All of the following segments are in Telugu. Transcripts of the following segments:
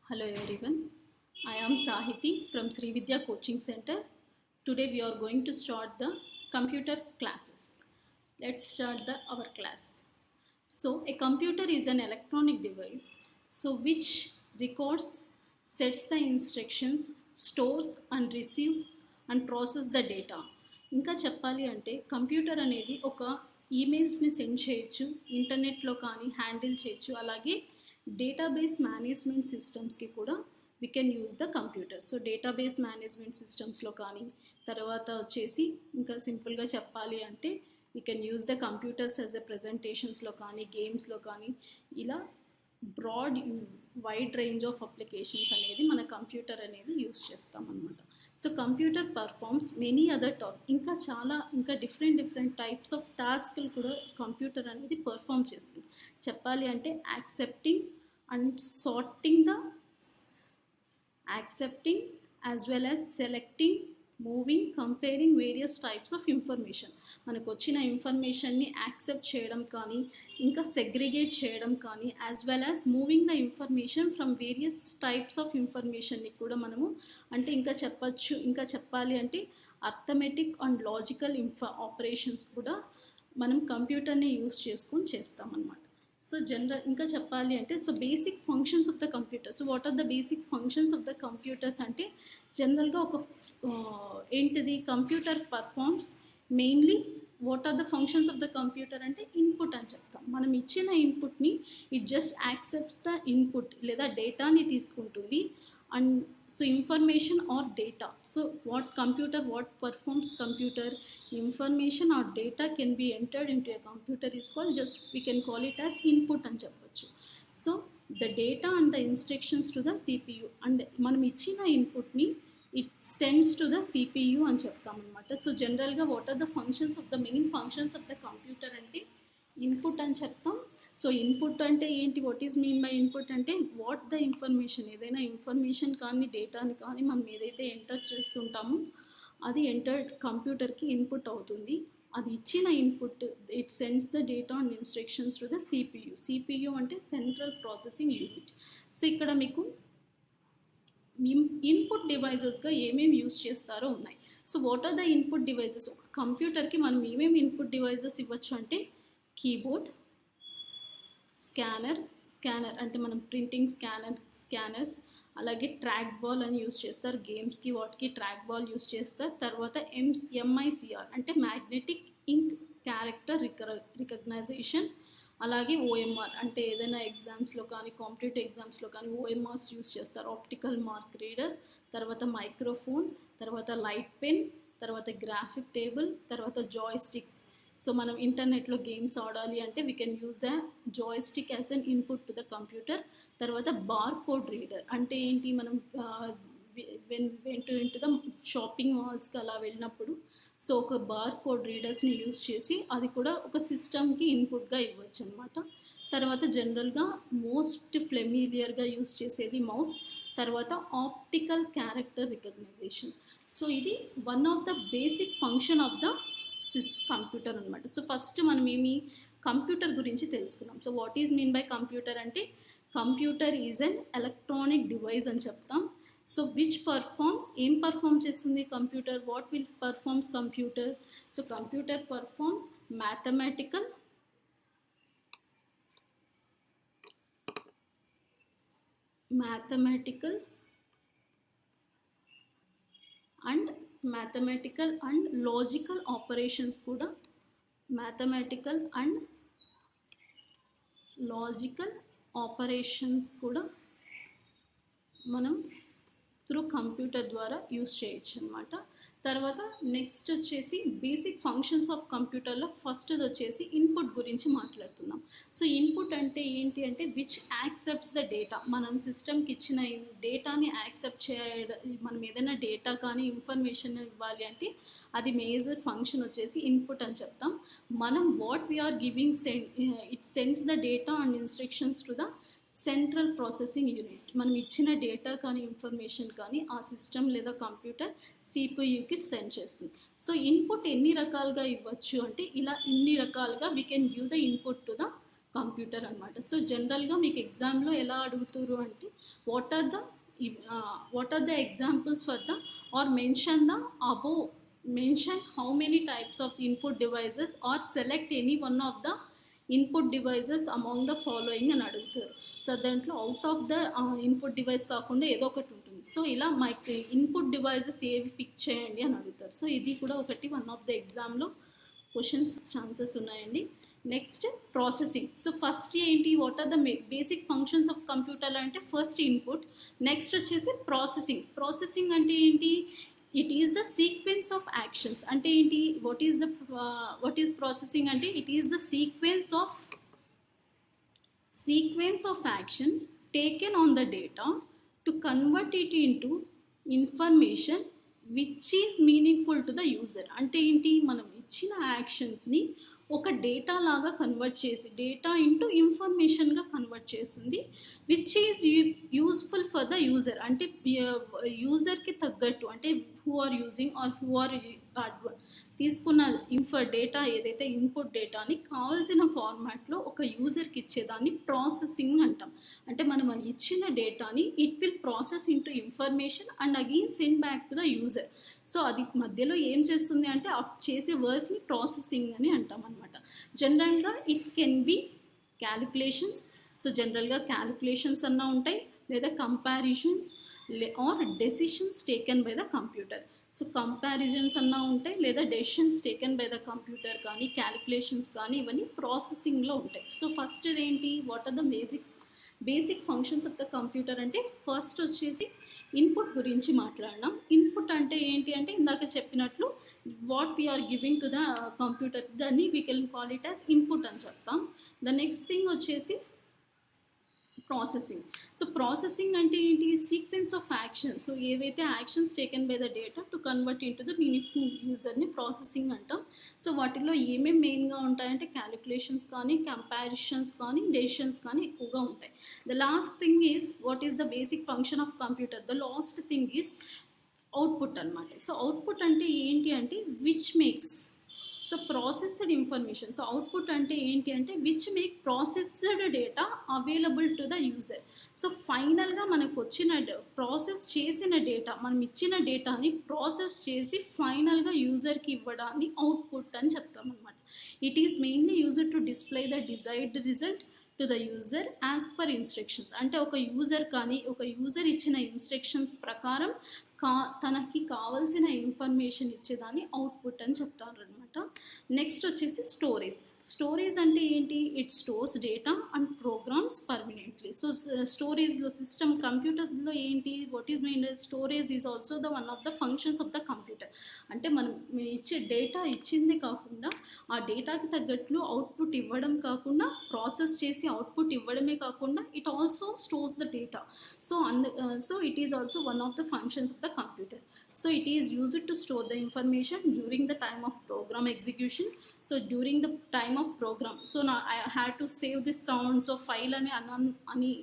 Hello everyone, I am Sahiti from Sri Vidya Coaching Center. Today we are going to start the computer classes. Let's start our class. So a computer is an electronic device which records, sets the instructions, stores and receives and process the data. ఇంకా చెప్పాలి అంటే కంప్యూటర్ అనేది ఒక ఈమెయిల్స్ని సెండ్ చేయొచ్చు, ఇంటర్నెట్లో కానీ హ్యాండిల్ చేయొచ్చు, అలాగే డేటాబేస్ మేనేజ్మెంట్ సిస్టమ్స్కి కూడా we can use the computer. So database management సిస్టమ్స్లో కానీ తర్వాత వచ్చేసి ఇంకా సింపుల్గా చెప్పాలి అంటే we can use the computers as a ప్రజెంటేషన్స్లో కానీ గేమ్స్లో కానీ ఇలా broad wide range of applications అనేది మన కంప్యూటర్ అనేది యూస్ చేస్తాం అనమాట. So computer performs many other ఇంకా డిఫరెంట్ టైప్స్ ఆఫ్ టాస్క్లు కూడా కంప్యూటర్ అనేది పర్ఫామ్ చేస్తుంది. చెప్పాలి అంటే accepting as well as selecting, moving, comparing various types of information. మనకు వచ్చిన ఇన్ఫర్మేషన్ని యాక్సెప్ట్ చేయడం కానీ ఇంకా సెగ్రిగేట్ చేయడం కానీ as well as moving the information from various types of ఇన్ఫర్మేషన్ని కూడా మనము అంటే ఇంకా చెప్పాలి అంటే అర్థమెటిక్ అండ్ లాజికల్ ఆపరేషన్స్ కూడా మనం కంప్యూటర్ని యూస్ చేసుకొని చేస్తామన్నమాట. సో ఇంకా చెప్పాలి అంటే basic functions of the computer. So what are the basic functions of the computers అంటే జనరల్గా ఏంటిది computer performs mainly what are the functions of the computer అంటే ఇన్పుట్ అని చెప్తాం. మనం ఇచ్చిన ఇన్పుట్ని it just accepts the input లేదా డేటాని తీసుకుంటుంది and information or data. So what performs computer information or data can be entered into a computer is called we can call it as input అని చెప్పొచ్చు. So the data and the instructions to the CPU and మనం ఇచ్చిన ఇన్పుట్ని it sends to the CPU అని చెప్తాం అనమాట. సో జనరల్గా what are the functions of the main functions of the computer అంటే ఇన్పుట్ అని చెప్తాం. సో ఇన్పుట్ అంటే ఏంటి, what is mean by input అంటే వాట్ ద ఇన్ఫర్మేషన్, ఏదైనా ఇన్ఫర్మేషన్ కానీ డేటాని కానీ మనం ఏదైతే ఎంటర్ చేస్తుంటామో అది కంప్యూటర్కి ఇన్పుట్ అవుతుంది. అది ఇచ్చిన input it sends the data and instructions to the CPU అంటే సెంట్రల్ ప్రాసెసింగ్ యూనిట్. సో ఇక్కడ మీకు ఇన్పుట్ డివైజెస్గా ఏమేమి యూస్ చేస్తారో ఉన్నాయి. So what are the input devices, ఒక కంప్యూటర్కి మనం ఏమేమి ఇన్పుట్ డివైజెస్ ఇవ్వచ్చు అంటే కీబోర్డ్, స్కానర్ అంటే మనం ప్రింటింగ్ స్కానర్స్, అలాగే ట్రాక్ బాల్ అని యూస్ చేస్తారు గేమ్స్కి, వాటికి ట్రాక్ బాల్ యూస్ చేస్తారు. తర్వాత MICR అంటే మ్యాగ్నెటిక్ ఇంక్ క్యారెక్టర్ రికగ్నైజేషన్, అలాగే OMR అంటే ఏదైనా ఎగ్జామ్స్లో కానీ కాంపిటేటివ్ ఎగ్జామ్స్లో కానీ OMRs యూస్ చేస్తారు, ఆప్టికల్ మార్క్ రీడర్. తర్వాత మైక్రోఫోన్, తర్వాత లైట్ పెన్, తర్వాత గ్రాఫిక్ టేబుల్, తర్వాత జాయ్స్టిక్స్. సో మనం ఇంటర్నెట్లో గేమ్స్ ఆడాలి అంటే we can use the joystick as an input to the computer. తర్వాత బార్ కోడ్ రీడర్ అంటే ఏంటి, మనం వెంట ద షాపింగ్ మాల్స్కి అలా వెళ్ళినప్పుడు సో ఒక బార్ కోడ్ రీడర్స్ని యూజ్ చేసి అది కూడా ఒక సిస్టమ్కి ఇన్పుట్గా ఇవ్వచ్చు అనమాట. తర్వాత జనరల్గా మోస్ట్ ఫెమిలియర్గా యూజ్ చేసేది మౌస్, తర్వాత ఆప్టికల్ క్యారెక్టర్ రికగ్నైజేషన్. సో ఇది one of the basic function of the computer అనమాట. సో ఫస్ట్ మనం కంప్యూటర్ గురించి తెలుసుకున్నాం. So what is mean by computer అంటే computer is an electronic device అని చెప్తాం. సో విచ్ ఏం పర్ఫామ్ చేస్తుంది computer, what will performs computer. So computer performs mathematical and logical operations కూడా మనం త్రూ కంప్యూటర్ ద్వారా యూస్ చేయొచ్చు అనమాట. తర్వాత నెక్స్ట్ వచ్చేసి బేసిక్ ఫంక్షన్స్ ఆఫ్ కంప్యూటర్లో ఫస్ట్ వచ్చేసి ఇన్పుట్ గురించి మాట్లాడుతున్నాం. సో ఇన్పుట్ అంటే ఏంటి అంటే విచ్ యాక్సెప్ట్స్ ద డేటా. మనం సిస్టమ్కి ఇచ్చిన డేటాని యాక్సెప్ట్ చేయడం, మనం ఏదైనా డేటా కానీ ఇన్ఫర్మేషన్ ఇవ్వాలి అంటే అది మేజర్ ఫంక్షన్ వచ్చేసి ఇన్పుట్ అని చెప్తాం. మనం what we are giving it sends the data and instructions to the central processing unit. మనం ఇచ్చిన డేటా కానీ ఇన్ఫర్మేషన్ కానీ ఆ సిస్టమ్ లేదా కంప్యూటర్ సిపియుకి సెండ్ చేస్తుంది. సో ఇన్పుట్ ఎన్ని రకాలుగా ఇవ్వచ్చు అంటే ఇన్ని రకాలుగా we can give the input to the computer అనమాట. సో జనరల్గా మీకు ఎగ్జామ్లో ఎలా అడుగుతారు అంటే what are the examples for the or mention the above, mention how many types of input devices are select any one of the input devices among the following అని అడుగుతారు. సో దాంట్లో out of the input device కాకుండా ఏదో ఒకటి ఉంటుంది. సో ఇలా మనకి ఇన్పుట్ డివైజెస్ ఏవి పిక్ చేయండి అని అడుగుతారు. సో ఇది కూడా ఒకటి వన్ ఆఫ్ ద ఎగ్జామ్లో క్వశ్చన్స్ ఛాన్సెస్ ఉన్నాయండి. Next processing. సో ఫస్ట్ ఏంటి, what are the basic functions of computer అంటే ఫస్ట్ ఇన్పుట్, నెక్స్ట్ వచ్చేసి ప్రాసెసింగ్. ప్రాసెసింగ్ అంటే ఏంటి, it is the sequence of actions. అంటే ఏంటి, వాట్ ఈస్ ప్రాసెసింగ్ అంటే it is the sequence of action taken on the data to convert it into information which is meaningful to the user. అంటే ఏంటి, మనం ఇచ్చిన యాక్షన్స్ని ఒక డేటా లాగా కన్వర్ట్ చేసి, డేటా ఇంటూ ఇన్ఫర్మేషన్గా కన్వర్ట్ చేస్తుంది, which is useful for the user. అంటే యూజర్కి తగ్గట్టు, అంటే who are using or who are తీసుకున్న డేటా ఏదైతే ఇన్పుట్ డేటాని కావాల్సిన ఫార్మాట్లో ఒక యూజర్కి ఇచ్చేదాన్ని ప్రాసెసింగ్ అంటాం. అంటే మనం ఇచ్చిన డేటాని it will process into information and again send back to the user. So అది మధ్యలో ఏం చేస్తుంది అంటే చేసే వర్క్ని ప్రాసెసింగ్ అని అంటాం అనమాట. జనరల్గా it can be calculations. So జనరల్గా క్యాలిక్యులేషన్స్ అన్నా ఉంటాయి, లేదా comparisons or decisions taken by the computer. So comparisons అన్నా ఉంటాయి, లేదా decisions taken by the computer కానీ, క్యాలిక్యులేషన్స్ కానీ, ఇవన్నీ ప్రాసెసింగ్లో ఉంటాయి. సో ఫస్ట్ ఇదేంటి, what are the basic functions of the computer అంటే ఫస్ట్ వచ్చేసి ఇన్పుట్ గురించి మాట్లాడినాం. ఇన్పుట్ అంటే ఏంటి అంటే ఇందాక చెప్పినట్లు what we are giving to the computer, దాన్ని we can call it as input అని చెప్తాం. ద నెక్స్ట్ థింగ్ వచ్చేసి ప్రాసెసింగ్. సో ప్రాసెసింగ్ అంటే ఏంటి, సీక్వెన్స్ ఆఫ్ యాక్షన్స్. సో ఏవైతే actions taken by the data to convert into the meaningful యూజర్ని ప్రాసెసింగ్ అంటాం. సో వాటిలో ఏమేమి మెయిన్గా ఉంటాయంటే క్యాలిక్యులేషన్స్ కానీ, కంపారిజన్స్ కానీ, డెసిషన్స్ కానీ ఎక్కువగా ఉంటాయి. The last thing is what is the basic function of computer. The last thing is output అనమాట. సో అవుట్పుట్ అంటే ఏంటి అంటే which makes, so processed information. So output అంటే ఏంటి అంటే which make processed data available to the user. So ఫైనల్గా మనకు వచ్చిన ప్రాసెస్ చేసిన డేటా, మనం ఇచ్చిన డేటాని ప్రాసెస్ చేసి ఫైనల్గా యూజర్కి ఇవ్వడాన్ని అవుట్పుట్ అని చెప్తాం అనమాట. It is mainly user to display the desired result to the user as per instructions. అంటే ఒక యూజర్ ఇచ్చిన ఇన్స్ట్రక్షన్స్ ప్రకారం తనకి కావాల్సిన ఇన్ఫర్మేషన్ ఇచ్చేదాన్ని అవుట్పుట్ అని చెప్తారు అనమాట. నెక్స్ట్ వచ్చేసి స్టోరేజ్ అంటే ఏంటి, it stores data and programs permanently. So స్టోరేజ్లో సిస్టమ్ కంప్యూటర్స్లో ఏంటి, what is main storage is also the one of the functions of the computer. అంటే మనం ఇచ్చే డేటా ఇచ్చిందే కాకుండా ఆ డేటాకి తగ్గట్లు అవుట్పుట్ ఇవ్వడం కాకుండా, ప్రాసెస్ చేసి అవుట్పుట్ ఇవ్వడమే కాకుండా it also stores the data. So it is also one of the functions of the computer. So it is used to store the information during the time of program execution. So during the time of program, so now I had to save this sounds of file and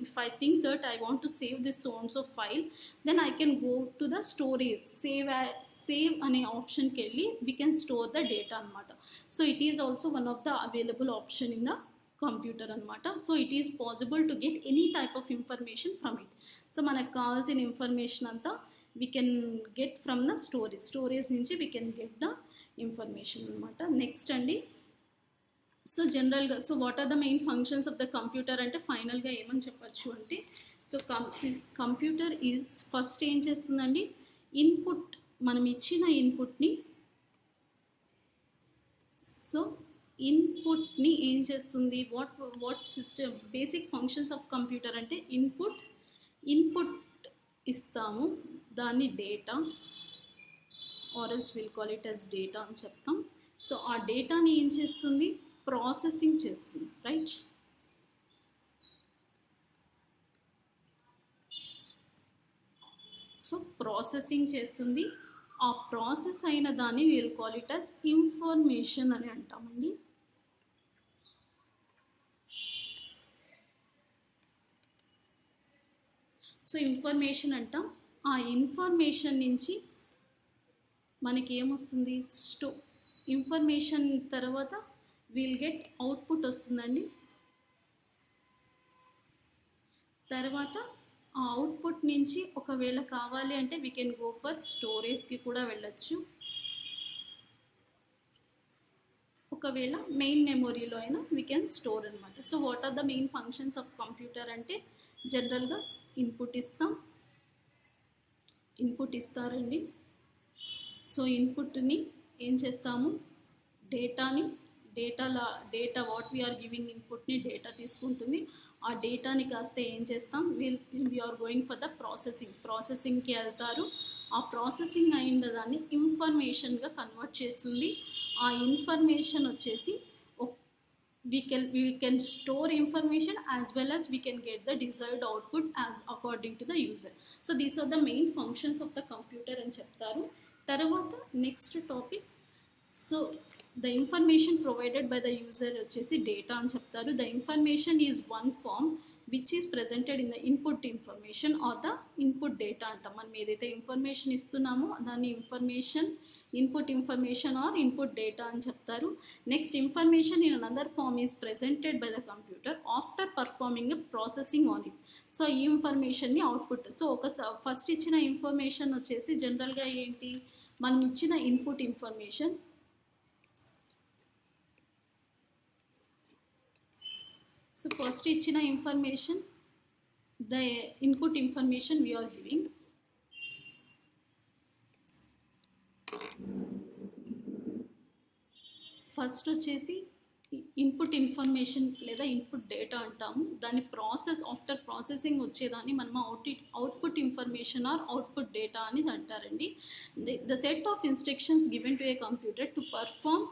if I think that I want to save this sounds of file, then I can go to the storage, save ane option kelli we can store the data anamata. So it is also one of the available option in the computer anamata. So it is possible to get any type of information from it. So manaku kavalsina information anta we can get from the storage నుంచి we can get the information అనమాట. నెక్స్ట్ అండి, సో జనరల్గా so what are the main functions of the computer అంటే ఫైనల్గా ఏమని చెప్పచ్చు అంటే, సో కంప్యూటర్ ఈజ్ ఫస్ట్ ఏం చేస్తుందండి, ఇన్పుట్, మనం ఇచ్చిన ఇన్పుట్ని, సో ఇన్పుట్ని ఏం చేస్తుంది, what system basic functions of computer అంటే ఇన్పుట్ ఇస్తాము, దాన్ని data or else will call it as data అని చెప్తాం. సో ఆ డేటాని ఏం చేస్తుంది, ప్రాసెసింగ్ చేస్తుంది, రైట్. సో ప్రాసెసింగ్ చేస్తుంది, ఆ ప్రాసెస్ అయిన దాన్ని will call it as information అని అంటామండి. సో ఇన్ఫర్మేషన్ అంటాం. ఆ ఇన్ఫర్మేషన్ నుంచి మనకి ఏమొస్తుంది, ఇన్ఫర్మేషన్ తర్వాత విల్ గెట్ అవుట్పుట్ వస్తుందండి. తర్వాత ఆ అవుట్పుట్ నుంచి ఒకవేళ కావాలి అంటే వీ కెన్ గో ఫర్ స్టోరేజ్కి కూడా వెళ్ళొచ్చు. ఒకవేళ మెయిన్ మెమొరీలో అయినా వీ కెన్ స్టోర్ అనమాట. So what are the main functions of computer అంటే జనరల్గా ఇన్పుట్ ఇస్తారండి. సో ఇన్పుట్ని ఏం చేస్తాము, డేటా వాట్ వీఆర్ గివింగ్ ఇన్పుట్ని డేటా తీసుకుంటుంది. ఆ డేటాని కాస్త ఏం చేస్తాం, వీఆర్ గోయింగ్ ఫర్ ద ప్రాసెసింగ్కి వెళ్తారు. ఆ ప్రాసెసింగ్ అయిన దాన్ని ఇన్ఫర్మేషన్గా కన్వర్ట్ చేస్తుంది. ఆ ఇన్ఫర్మేషన్ వచ్చేసి we can store information as well as we can get the desired output as according to the user. So these are the main functions of the computer అని చెప్తారు. తర్వాత next topic, so the information provided by the user వచ్చేసి డేటా అని చెప్తారు. The information is one form which is presented in the input information or the input data అంటాం. మనం ఏదైతే ఇన్ఫర్మేషన్ ఇస్తున్నామో దాన్ని input information or input data అని చెప్తారు. Next, information in another form is presented by the computer after performing a processing on it. So ఈ ఇన్ఫర్మేషన్ని అవుట్పుట్. సో ఫస్ట్ ఇచ్చిన ఇన్ఫర్మేషన్ వచ్చేసి జనరల్గా ఏంటి, మనం ఇచ్చిన ఇన్పుట్ ఇన్ఫర్మేషన్. సో ఫస్ట్ ఇచ్చిన information, the input information we are giving. First వచ్చేసి ఇన్పుట్ ఇన్ఫర్మేషన్ లేదా ఇన్పుట్ డేటా అంటాము. దాని ఆఫ్టర్ ప్రాసెసింగ్ వచ్చేదాన్ని మనం output information are output data అని అంటారండి. The set of instructions given to a computer to perform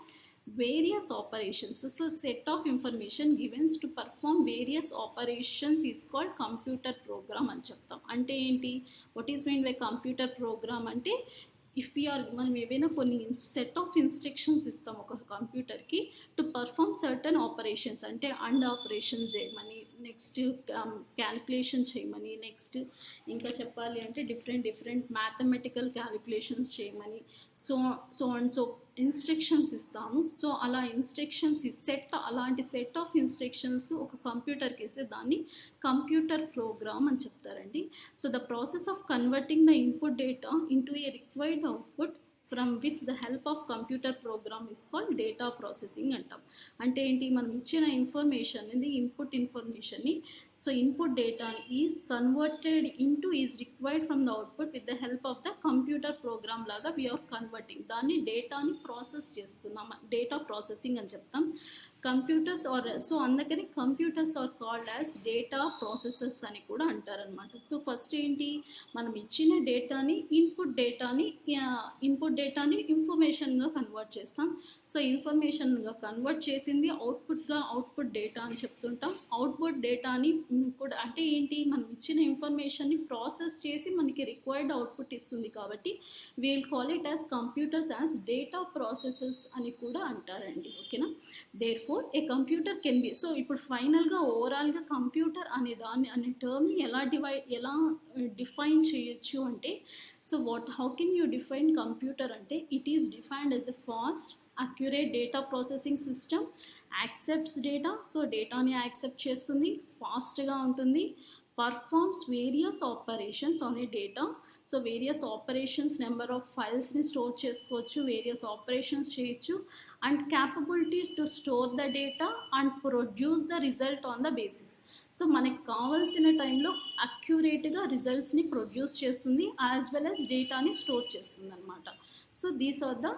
various operations. So set of information given to perform various operations is called computer program అని చెప్తాం. అంటే ఏంటి, what is meant by computer program అంటే మనం ఏవైనా కొన్ని సెట్ ఆఫ్ ఇన్స్ట్రక్షన్స్ ఇస్తాం ఒక కంప్యూటర్కి టు పర్ఫామ్ సర్టన్ ఆపరేషన్స్. అంటే ఆపరేషన్స్ చేయమని, నెక్స్ట్ క్యాలిక్యులేషన్ చేయమని, నెక్స్ట్ ఇంకా చెప్పాలి అంటే డిఫరెంట్ మ్యాథమెటికల్ క్యాలిక్యులేషన్స్ చేయమని, సో ఇన్స్ట్రక్షన్స్ ఇస్తాము. సో అలా అలాంటి సెట్ ఆఫ్ ఇన్స్ట్రక్షన్స్ ఒక కంప్యూటర్కి ఇస్తే దాన్ని కంప్యూటర్ ప్రోగ్రామ్ అని చెప్తారండి. So the process of converting the input data into A required output with the help of computer program is called data processing అంటాం. అంటే ఏంటి, మనం ఇచ్చిన ఇన్ఫర్మేషన్ ఇది ఇన్పుట్ ఇన్ఫర్మేషన్ని, so input data is converted is required from the output with the help of the computer program లాగా వీఆర్ కన్వర్టింగ్, దాన్ని డేటాని ప్రాసెస్ చేస్తున్నాం, డేటా ప్రాసెసింగ్ అని చెప్తాం. సో అందుకని computers are called as data processors అని కూడా అంటారనమాట. సో ఫస్ట్ ఏంటి, మనం ఇచ్చిన ఇన్పుట్ డేటాని ఇన్ఫర్మేషన్గా కన్వర్ట్ చేస్తాం. సో ఇన్ఫర్మేషన్గా కన్వర్ట్ చేసింది అవుట్పుట్ డేటా అని చెప్తుంటాం. అవుట్పుట్ డేటాని కూడా అంటే ఏంటి, మనం ఇచ్చిన ఇన్ఫర్మేషన్ని ప్రాసెస్ చేసి మనకి రిక్వైర్డ్ అవుట్పుట్ ఇస్తుంది. కాబట్టి we'll call it as computers as data processors అని కూడా అంటారండి. ఓకేనా. Therefore a computer can be, so ఇప్పుడు ఫైనల్గా ఓవరాల్గా కంప్యూటర్ అనే టర్మ్ని ఎలా డిఫైన్ చేయొచ్చు అంటే, so how can you define computer అంటే, it is defined as a fast accurate data processing system, accepts data, so డేటాని యాక్సెప్ట్ చేస్తుంది, ఫాస్ట్గా ఉంటుంది, performs various operations on a data, so various operations number of ఫైల్స్ని స్టోర్ చేసుకోవచ్చు, వేరియస్ ఆపరేషన్స్ చేయొచ్చు, and capability to store the data and produce the result on the basis. So మనకి కావాల్సిన టైంలో అక్యురేట్గా రిజల్ట్స్ని ప్రొడ్యూస్ చేస్తుంది, యాజ్ వెల్ యాజ్ డేటాని స్టోర్ చేస్తుంది అనమాట. సో దీస్ ఆర్ ద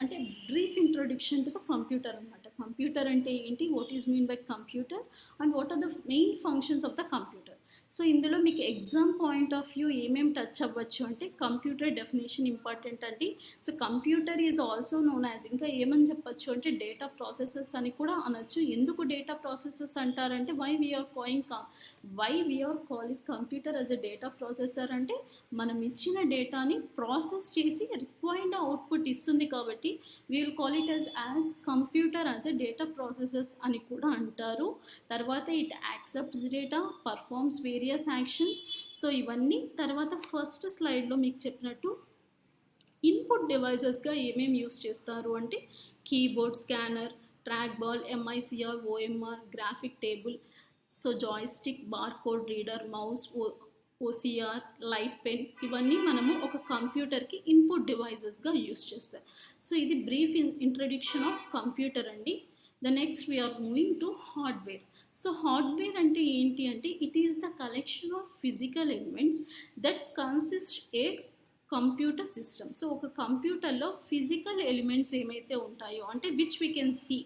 అంటే brief introduction to the computer అనమాట. కంప్యూటర్ అంటే ఏంటి, what is mean by computer and what are the main functions of the computer. So ఇందులో మీకు ఎగ్జామ్ పాయింట్ ఆఫ్ వ్యూ ఏమేమి టచ్ అవ్వచ్చు అంటే, కంప్యూటర్ డెఫినేషన్ ఇంపార్టెంట్ అండి. So computer is also known as, ఇంకా ఏమని చెప్పచ్చు అంటే డేటా ప్రాసెసర్స్ అని కూడా అనొచ్చు. ఎందుకు డేటా ప్రాసెసర్స్ అంటారంటే, why we are calling computer as a data processor అంటే, మనం ఇచ్చిన డేటాని ప్రాసెస్ చేసి రిక్వైర్డ్ అవుట్పుట్ ఇస్తుంది కాబట్టి we'll call it as computer as a data processors అని కూడా అంటారు. తర్వాత it accepts data, performs various actions. So ఇవన్నీ తర్వాత ఫస్ట్ స్లైడ్లో మీకు చెప్పినట్టు ఇన్పుట్ డివైజెస్గా ఏమేమి యూస్ చేస్తారు అంటే, keyboard, scanner, track ball, MICR, OMR, graphic table. So joystick, barcode reader, mouse, OCR, light pen ఇవన్నీ మనము ఒక కంప్యూటర్కి ఇన్పుట్ డివైజెస్గా యూస్ చేస్తారు. సో ఇది బ్రీఫ్ ఇంట్రడక్షన్ ఆఫ్ కంప్యూటర్ అండి. The next we are moving to hardware. So hardware అంటే ఏంటి అంటే it is the collection of physical elements that consist a computer system. So ఒక కంప్యూటర్లో ఫిజికల్ ఎలిమెంట్స్ ఏమైతే ఉంటాయో అంటే which we can see,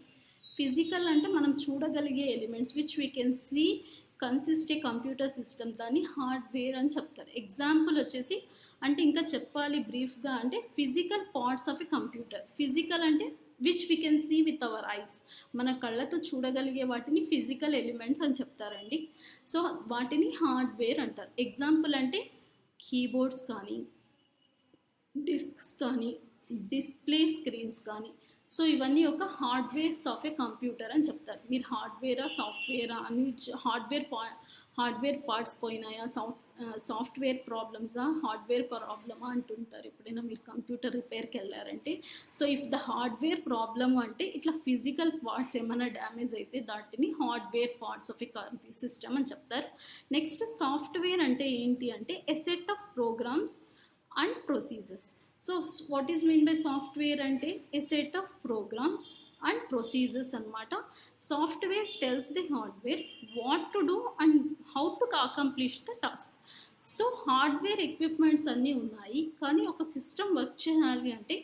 physical అంటే మనం చూడగలిగే elements which we can see consist a computer system, దాన్ని హార్డ్వేర్ అని చెప్తారు. ఎగ్జాంపుల్ వచ్చేసి అంటే ఇంకా చెప్పాలి బ్రీఫ్గా అంటే physical parts of a computer. Physical అంటే which we can see with our eyes, మన కళ్ళతో చూడగలిగే వాటిని ఫిజికల్ ఎలిమెంట్స్ అని చెప్తారండి. సో వాటిని హార్డ్వేర్ అంటారు. ఎగ్జాంపుల్ అంటే కీబోర్డ్స్ కానీ, డిస్క్స్ కానీ, డిస్ప్లే స్క్రీన్స్ కానీ. సో ఇవన్నీ ఒక హార్డ్వేర్స్ ఆఫ్ ఏ కంప్యూటర్ అని చెప్తారు. మీరు హార్డ్వేరా సాఫ్ట్వేరా అని హార్డ్వేర్ పార్ట్స్ పోయినాయా, సాఫ్ట్వేర్ ప్రాబ్లమ్సా, హార్డ్వేర్ ప్రాబ్లమా అంటుంటారు ఎప్పుడైనా మీరు కంప్యూటర్ రిపేర్కి వెళ్ళారంటే. So if the hardware problem అంటే ఇట్లా ఫిజికల్ పార్ట్స్ ఏమైనా డ్యామేజ్ అయితే దాటిని hardware parts of a computer system అని చెప్తారు. నెక్స్ట్ సాఫ్ట్వేర్ అంటే ఏంటి అంటే a set of programs and procedures. So what is mean by software ante a set of programs and procedures anamata. Software tells the hardware what to do and how to accomplish the task. So hardware equipments అన్నీ ఉన్నాయి, కానీ ఒక సిస్టమ్ వర్క్ చేయాలి అంటే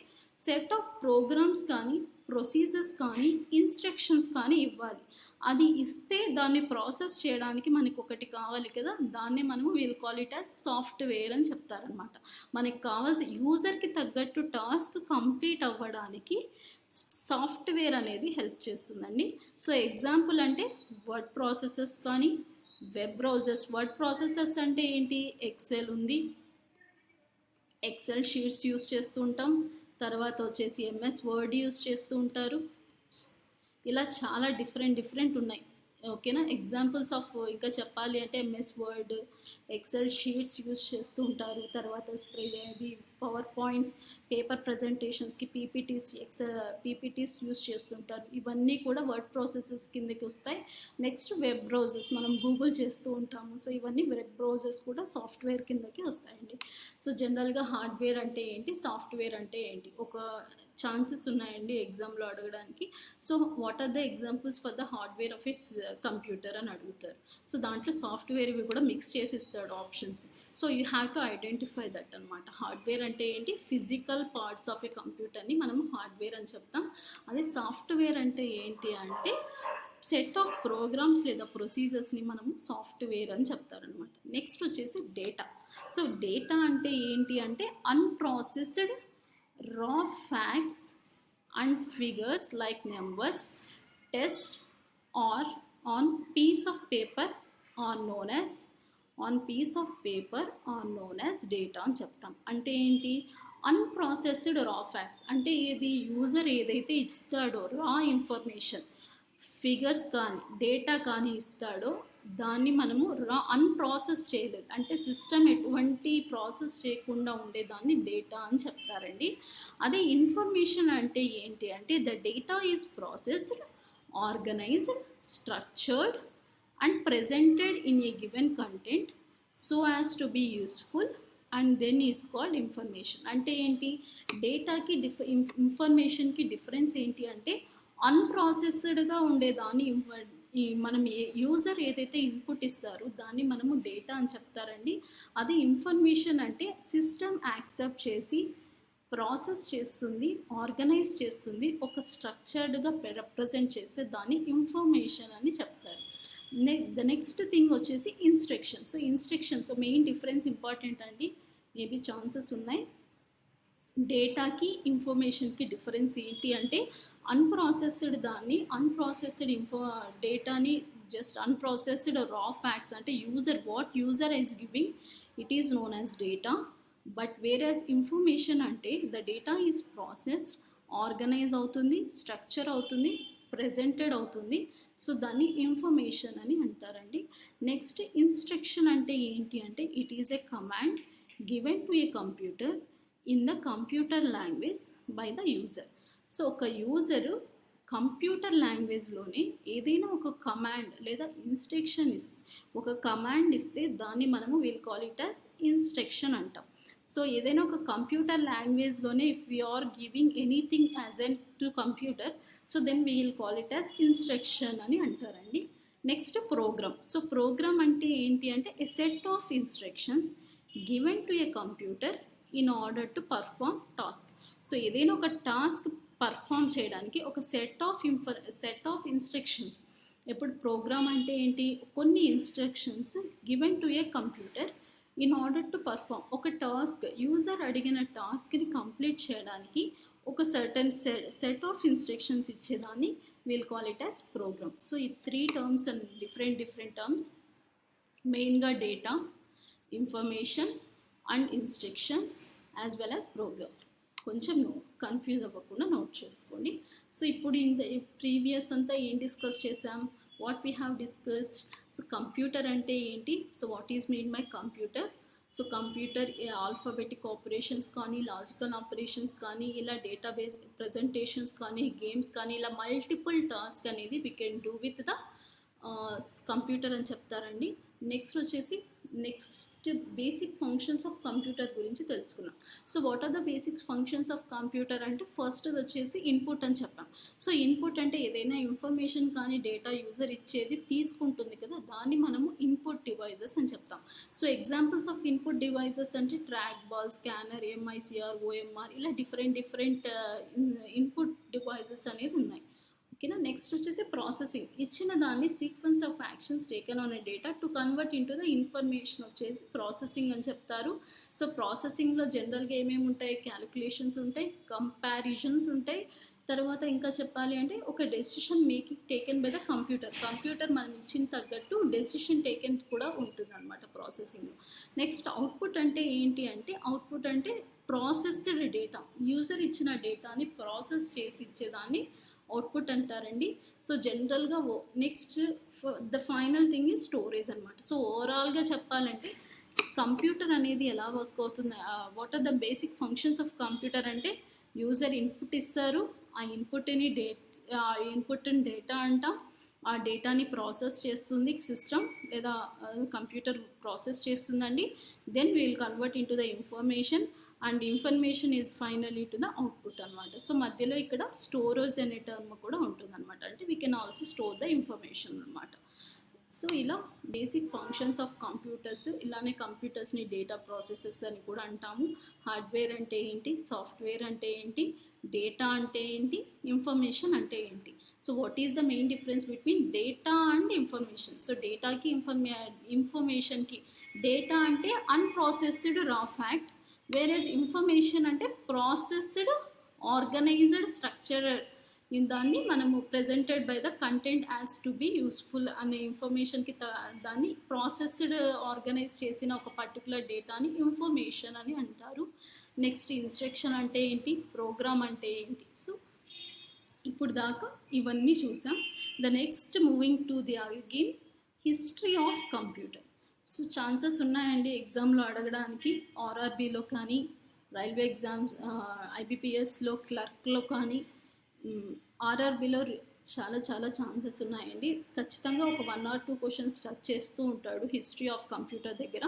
సెట్ ఆఫ్ ప్రోగ్రామ్స్ కానీ, ప్రొసీజర్స్ కానీ, ఇన్స్ట్రక్షన్స్ కానీ ఇవ్వాలి. అది ఇస్తే దాన్ని ప్రాసెస్ చేయడానికి మనకి ఒకటి కావాలి కదా, దాన్నే మనము will call it as software అని చెప్తారనమాట. మనకి కావాల్సిన యూజర్కి తగ్గట్టు టాస్క్ కంప్లీట్ అవ్వడానికి సాఫ్ట్వేర్ అనేది హెల్ప్ చేస్తుందండి. సో ఎగ్జాంపుల్ అంటే వర్డ్ ప్రాసెసర్స్ కానీ, వెబ్ బ్రౌజర్స్. వర్డ్ ప్రాసెసర్స్ అంటే ఏంటి, ఎక్సెల్ ఉంది, ఎక్సెల్ షీట్స్ యూస్ చేస్తూ ఉంటాం. తర్వాత వచ్చేసి ఎంఎస్ వర్డ్ యూస్ చేస్తూ ఉంటారు. ఇలా చాలా డిఫరెంట్ ఉన్నాయి. ఓకేనా. ఎగ్జాంపుల్స్ ఆఫ్ ఇంకా చెప్పాలి అంటే MS word, excel sheets use చేస్తూ ఉంటారు. తర్వాత అది పవర్ పాయింట్స్, పేపర్ ప్రజెంటేషన్స్కి పీపీటీస్ యూస్ చేస్తుంటారు. ఇవన్నీ కూడా వర్డ్ ప్రాసెసెస్ కిందకి వస్తాయి. నెక్స్ట్ వెబ్ బ్రౌజర్స్, మనం గూగుల్ చేస్తూ ఉంటాము. సో ఇవన్నీ వెబ్ బ్రౌజర్స్ కూడా సాఫ్ట్వేర్ కిందకి వస్తాయండి. సో జనరల్గా హార్డ్వేర్ అంటే ఏంటి, సాఫ్ట్వేర్ అంటే ఏంటి, ఒక ఛాన్సెస్ ఉన్నాయండి ఎగ్జామ్లో అడగడానికి. So what are the examples for the hardware of its computer అని అడుగుతారు. సో దాంట్లో సాఫ్ట్వేర్ ఇవి కూడా మిక్స్ చేసి ఇస్తాడు options. So you have to identify that అనమాట. హార్డ్వేర్ అంటే ఏంటి, ఫిజికల్ పార్ట్స్ ఆఫ్ ఏ కంప్యూటర్ని మనం హార్డ్వేర్ అని చెప్తాం. అదే సాఫ్ట్వేర్ అంటే ఏంటి అంటే సెట్ ఆఫ్ ప్రోగ్రామ్స్ లేదా ప్రొసీజర్స్ని మనము సాఫ్ట్వేర్ అని చెప్తారనమాట. నెక్స్ట్ వచ్చేసి డేటా. సో డేటా అంటే ఏంటి అంటే unprocessed raw facts and figures like numbers, text or on piece of paper are known as data అని చెప్తాం. అంటే ఏంటి, అన్ప్రాసెస్డ్ రా ఫ్యాక్ట్స్ అంటే ఏది, యూజర్ ఏదైతే ఇస్తాడో రా ఇన్ఫర్మేషన్, ఫిగర్స్ కానీ డేటా కానీ ఇస్తాడో దాన్ని మనము అన్ప్రాసెస్ చేయలేదు అంటే సిస్టమ్ ఎటువంటి ప్రాసెస్ చేయకుండా ఉండేదాన్ని డేటా అని చెప్తారండి. అదే ఇన్ఫర్మేషన్ అంటే ఏంటి అంటే the data is processed, organized, structured and presented in a given content so as to be useful and then is called information. అంటే ఏంటి, డేటాకి ఇన్ఫర్మేషన్కి డిఫరెన్స్ ఏంటి అంటే అన్ప్రాసెస్డ్గా ఉండేదాన్ని మనం యూజర్ ఏదైతే ఇన్పుట్ ఇస్తారో దాన్ని మనము డేటా అని చెప్తారండి. అది ఇన్ఫర్మేషన్ అంటే సిస్టమ్ యాక్సెప్ట్ చేసి ప్రాసెస్ చేస్తుంది, ఆర్గనైజ్ చేస్తుంది, ఒక స్ట్రక్చర్డ్గా రిప్రజెంట్ చేస్తే దాన్ని ఇన్ఫర్మేషన్ అని చెప్తారు. ద నెక్స్ట్ థింగ్ వచ్చేసి ఇన్స్ట్రక్షన్. So instructions main difference important అండి, మేబీ ఛాన్సెస్ ఉన్నాయి. డేటాకి ఇన్ఫర్మేషన్కి డిఫరెన్స్ ఏంటి అంటే అన్ప్రాసెస్డ్ డేటాని జస్ట్ అన్ప్రాసెస్డ్ రా ఫ్యాక్ట్స్ అంటే user is giving it is known as data. But whereas information అంటే the data is processed, organise అవుతుంది, స్ట్రక్చర్ అవుతుంది, ప్రెజెంటెడ్ అవుతుంది. సో దాన్ని ఇన్ఫర్మేషన్ అని అంటారండి. నెక్స్ట్ ఇన్స్ట్రక్షన్ అంటే ఏంటి అంటే it is a command given to a computer in the computer language by the user. So ఒక యూజరు కంప్యూటర్ లాంగ్వేజ్లోనే ఏదైనా ఒక కమాండ్ లేదా ఇన్స్ట్రక్షన్ ఒక కమాండ్ ఇస్తే దాన్ని మనము will call it as instruction అంటాం. సో ఏదైనా ఒక కంప్యూటర్ లాంగ్వేజ్లోనే if you are giving anything as an to computer, so then we will call it as instruction అని అంటారండి. Next program. సో ప్రోగ్రామ్ అంటే ఏంటి అంటే a set of instructions given to a computer in order to perform task. So ఏదైనా ఒక టాస్క్ పర్ఫామ్ చేయడానికి ఒక సెట్ ఆఫ్ ఇన్స్ట్రక్షన్స్. ఇప్పుడు ప్రోగ్రామ్ అంటే ఏంటి, కొన్ని instructions given to a computer in order to perform. ఒక టాస్క్, యూజర్ అడిగిన టాస్క్ని కంప్లీట్ చేయడానికి ఒక సర్టన్ సెట్ ఆఫ్ ఇన్స్ట్రక్షన్స్ ఇచ్చేదాన్ని will call it as program. So ఈ 3 టర్మ్స్ అండ్ డిఫరెంట్ టర్మ్స్, మెయిన్గా data, information and instructions as well as program. కొంచెం కన్ఫ్యూజ్ అవ్వకుండా నోట్ చేసుకోండి. సో ఇప్పుడు ఇన్ ద ప్రీవియస్ అంతా ఏం డిస్కస్ చేసాం, what we have discussed. So computer అంటే ఏంటి, so what is mean by computer. So computer alphabetic operations కానీ, లాజికల్ ఆపరేషన్స్ కానీ, ఇలా డేటాబేస్ ప్రజెంటేషన్స్ కానీ, గేమ్స్ కానీ, ఇలా మల్టిపుల్ టాస్క్ అనేది we can do with the computer అని చెప్తారండి. Next basic functions of computer గురించి తెలుసుకున్నాం. So what are the basic functions of computer అంటే ఫస్ట్ వచ్చేసి ఇన్పుట్ అని చెప్పాం. సో ఇన్పుట్ అంటే ఏదైనా ఇన్ఫర్మేషన్ కానీ డేటా యూజర్ ఇచ్చేది తీసుకుంటుంది కదా, దాన్ని మనము ఇన్పుట్ డివైజెస్ అని చెప్తాం. So examples of input devices అంటే track ball, scanner, MICR, OMR, ఇలా డిఫరెంట్ ఇన్పుట్ డివైజెస్ అనేది ఉన్నాయి. ఓకేనా. నెక్స్ట్ వచ్చేసి ప్రాసెసింగ్. ఇచ్చిన దాన్ని sequence of actions taken on a data to convert into the information వచ్చేసి ప్రాసెసింగ్ అని చెప్తారు. సో ప్రాసెసింగ్లో జనరల్గా ఏమేమి ఉంటాయి, క్యాలిక్యులేషన్స్ ఉంటాయి, కంపారిజన్స్ ఉంటాయి, తర్వాత ఇంకా చెప్పాలి అంటే ఒక decision making taken by the computer మనం ఇచ్చిన తగ్గట్టు డెసిషన్ టేకెన్ కూడా ఉంటుంది అనమాట ప్రాసెసింగ్లో. నెక్స్ట్ అవుట్పుట్ అంటే ఏంటి అంటే, అవుట్పుట్ అంటే ప్రాసెస్డ్ డేటా, యూజర్ ఇచ్చిన డేటాని ప్రాసెస్ చేసి ఇచ్చేదాన్ని అవుట్పుట్ అంటారండి. సో జనరల్గా next the final thing is storage అనమాట. సో ఓవరాల్గా చెప్పాలంటే కంప్యూటర్ అనేది ఎలా వర్క్ అవుతుంది, what are the basic functions of computer అంటే యూజర్ ఇన్పుట్ ఇస్తారు, ఆ ఇన్పుట్ని డేటా అంటాం, ఆ డేటాని ప్రాసెస్ చేస్తుంది సిస్టమ్ లేదా కంప్యూటర్ ప్రాసెస్ చేస్తుందండి. Then we will convert into the information and information is finally to the output అనమాట. సో మధ్యలో ఇక్కడ స్టోరేజ్ అనే టర్మ్ కూడా ఉంటుంది అనమాట, అంటే we can also store the information అనమాట. సో ఇలా బేసిక్ ఫంక్షన్స్ ఆఫ్ కంప్యూటర్స్. ఇలానే కంప్యూటర్స్ని డేటా ప్రాసెసెస్ అని కూడా అంటాము. హార్డ్వేర్ అంటే ఏంటి, సాఫ్ట్వేర్ అంటే ఏంటి, డేటా అంటే ఏంటి, ఇన్ఫర్మేషన్ అంటే ఏంటి. So what is the main difference between data and information. So డేటాకి ఇన్ఫర్మేషన్కి, డేటా అంటే unprocessed raw fact, whereas information అంటే ప్రాసెస్డ్ ఆర్గనైజ్డ్ స్ట్రక్చర్. దాన్ని మనము presented by the content as to be useful అనే ఇన్ఫర్మేషన్కి దాన్ని ప్రాసెస్డ్ ఆర్గనైజ్ చేసిన ఒక పర్టికులర్ డేటాని ఇన్ఫర్మేషన్ అని అంటారు. నెక్స్ట్ ఇన్స్ట్రక్షన్ అంటే ఏంటి, ప్రోగ్రామ్ అంటే ఏంటి. సో ఇప్పుడు దాకా ఇవన్నీ చూసాం. The next moving to the again history of computer. So chances ఉన్నాయండి ఎగ్జామ్లో అడగడానికి, ఆర్ఆర్బీలో కానీ, రైల్వే ఎగ్జామ్స్, ఐబిపిఎస్లో, క్లర్క్లో కానీ, ఆర్ఆర్బీలో చాలా ఛాన్సెస్ ఉన్నాయండి. ఖచ్చితంగా ఒక 1 or 2 క్వశ్చన్స్ టచ్ చేస్తూ ఉంటాడు హిస్టరీ ఆఫ్ కంప్యూటర్ దగ్గర.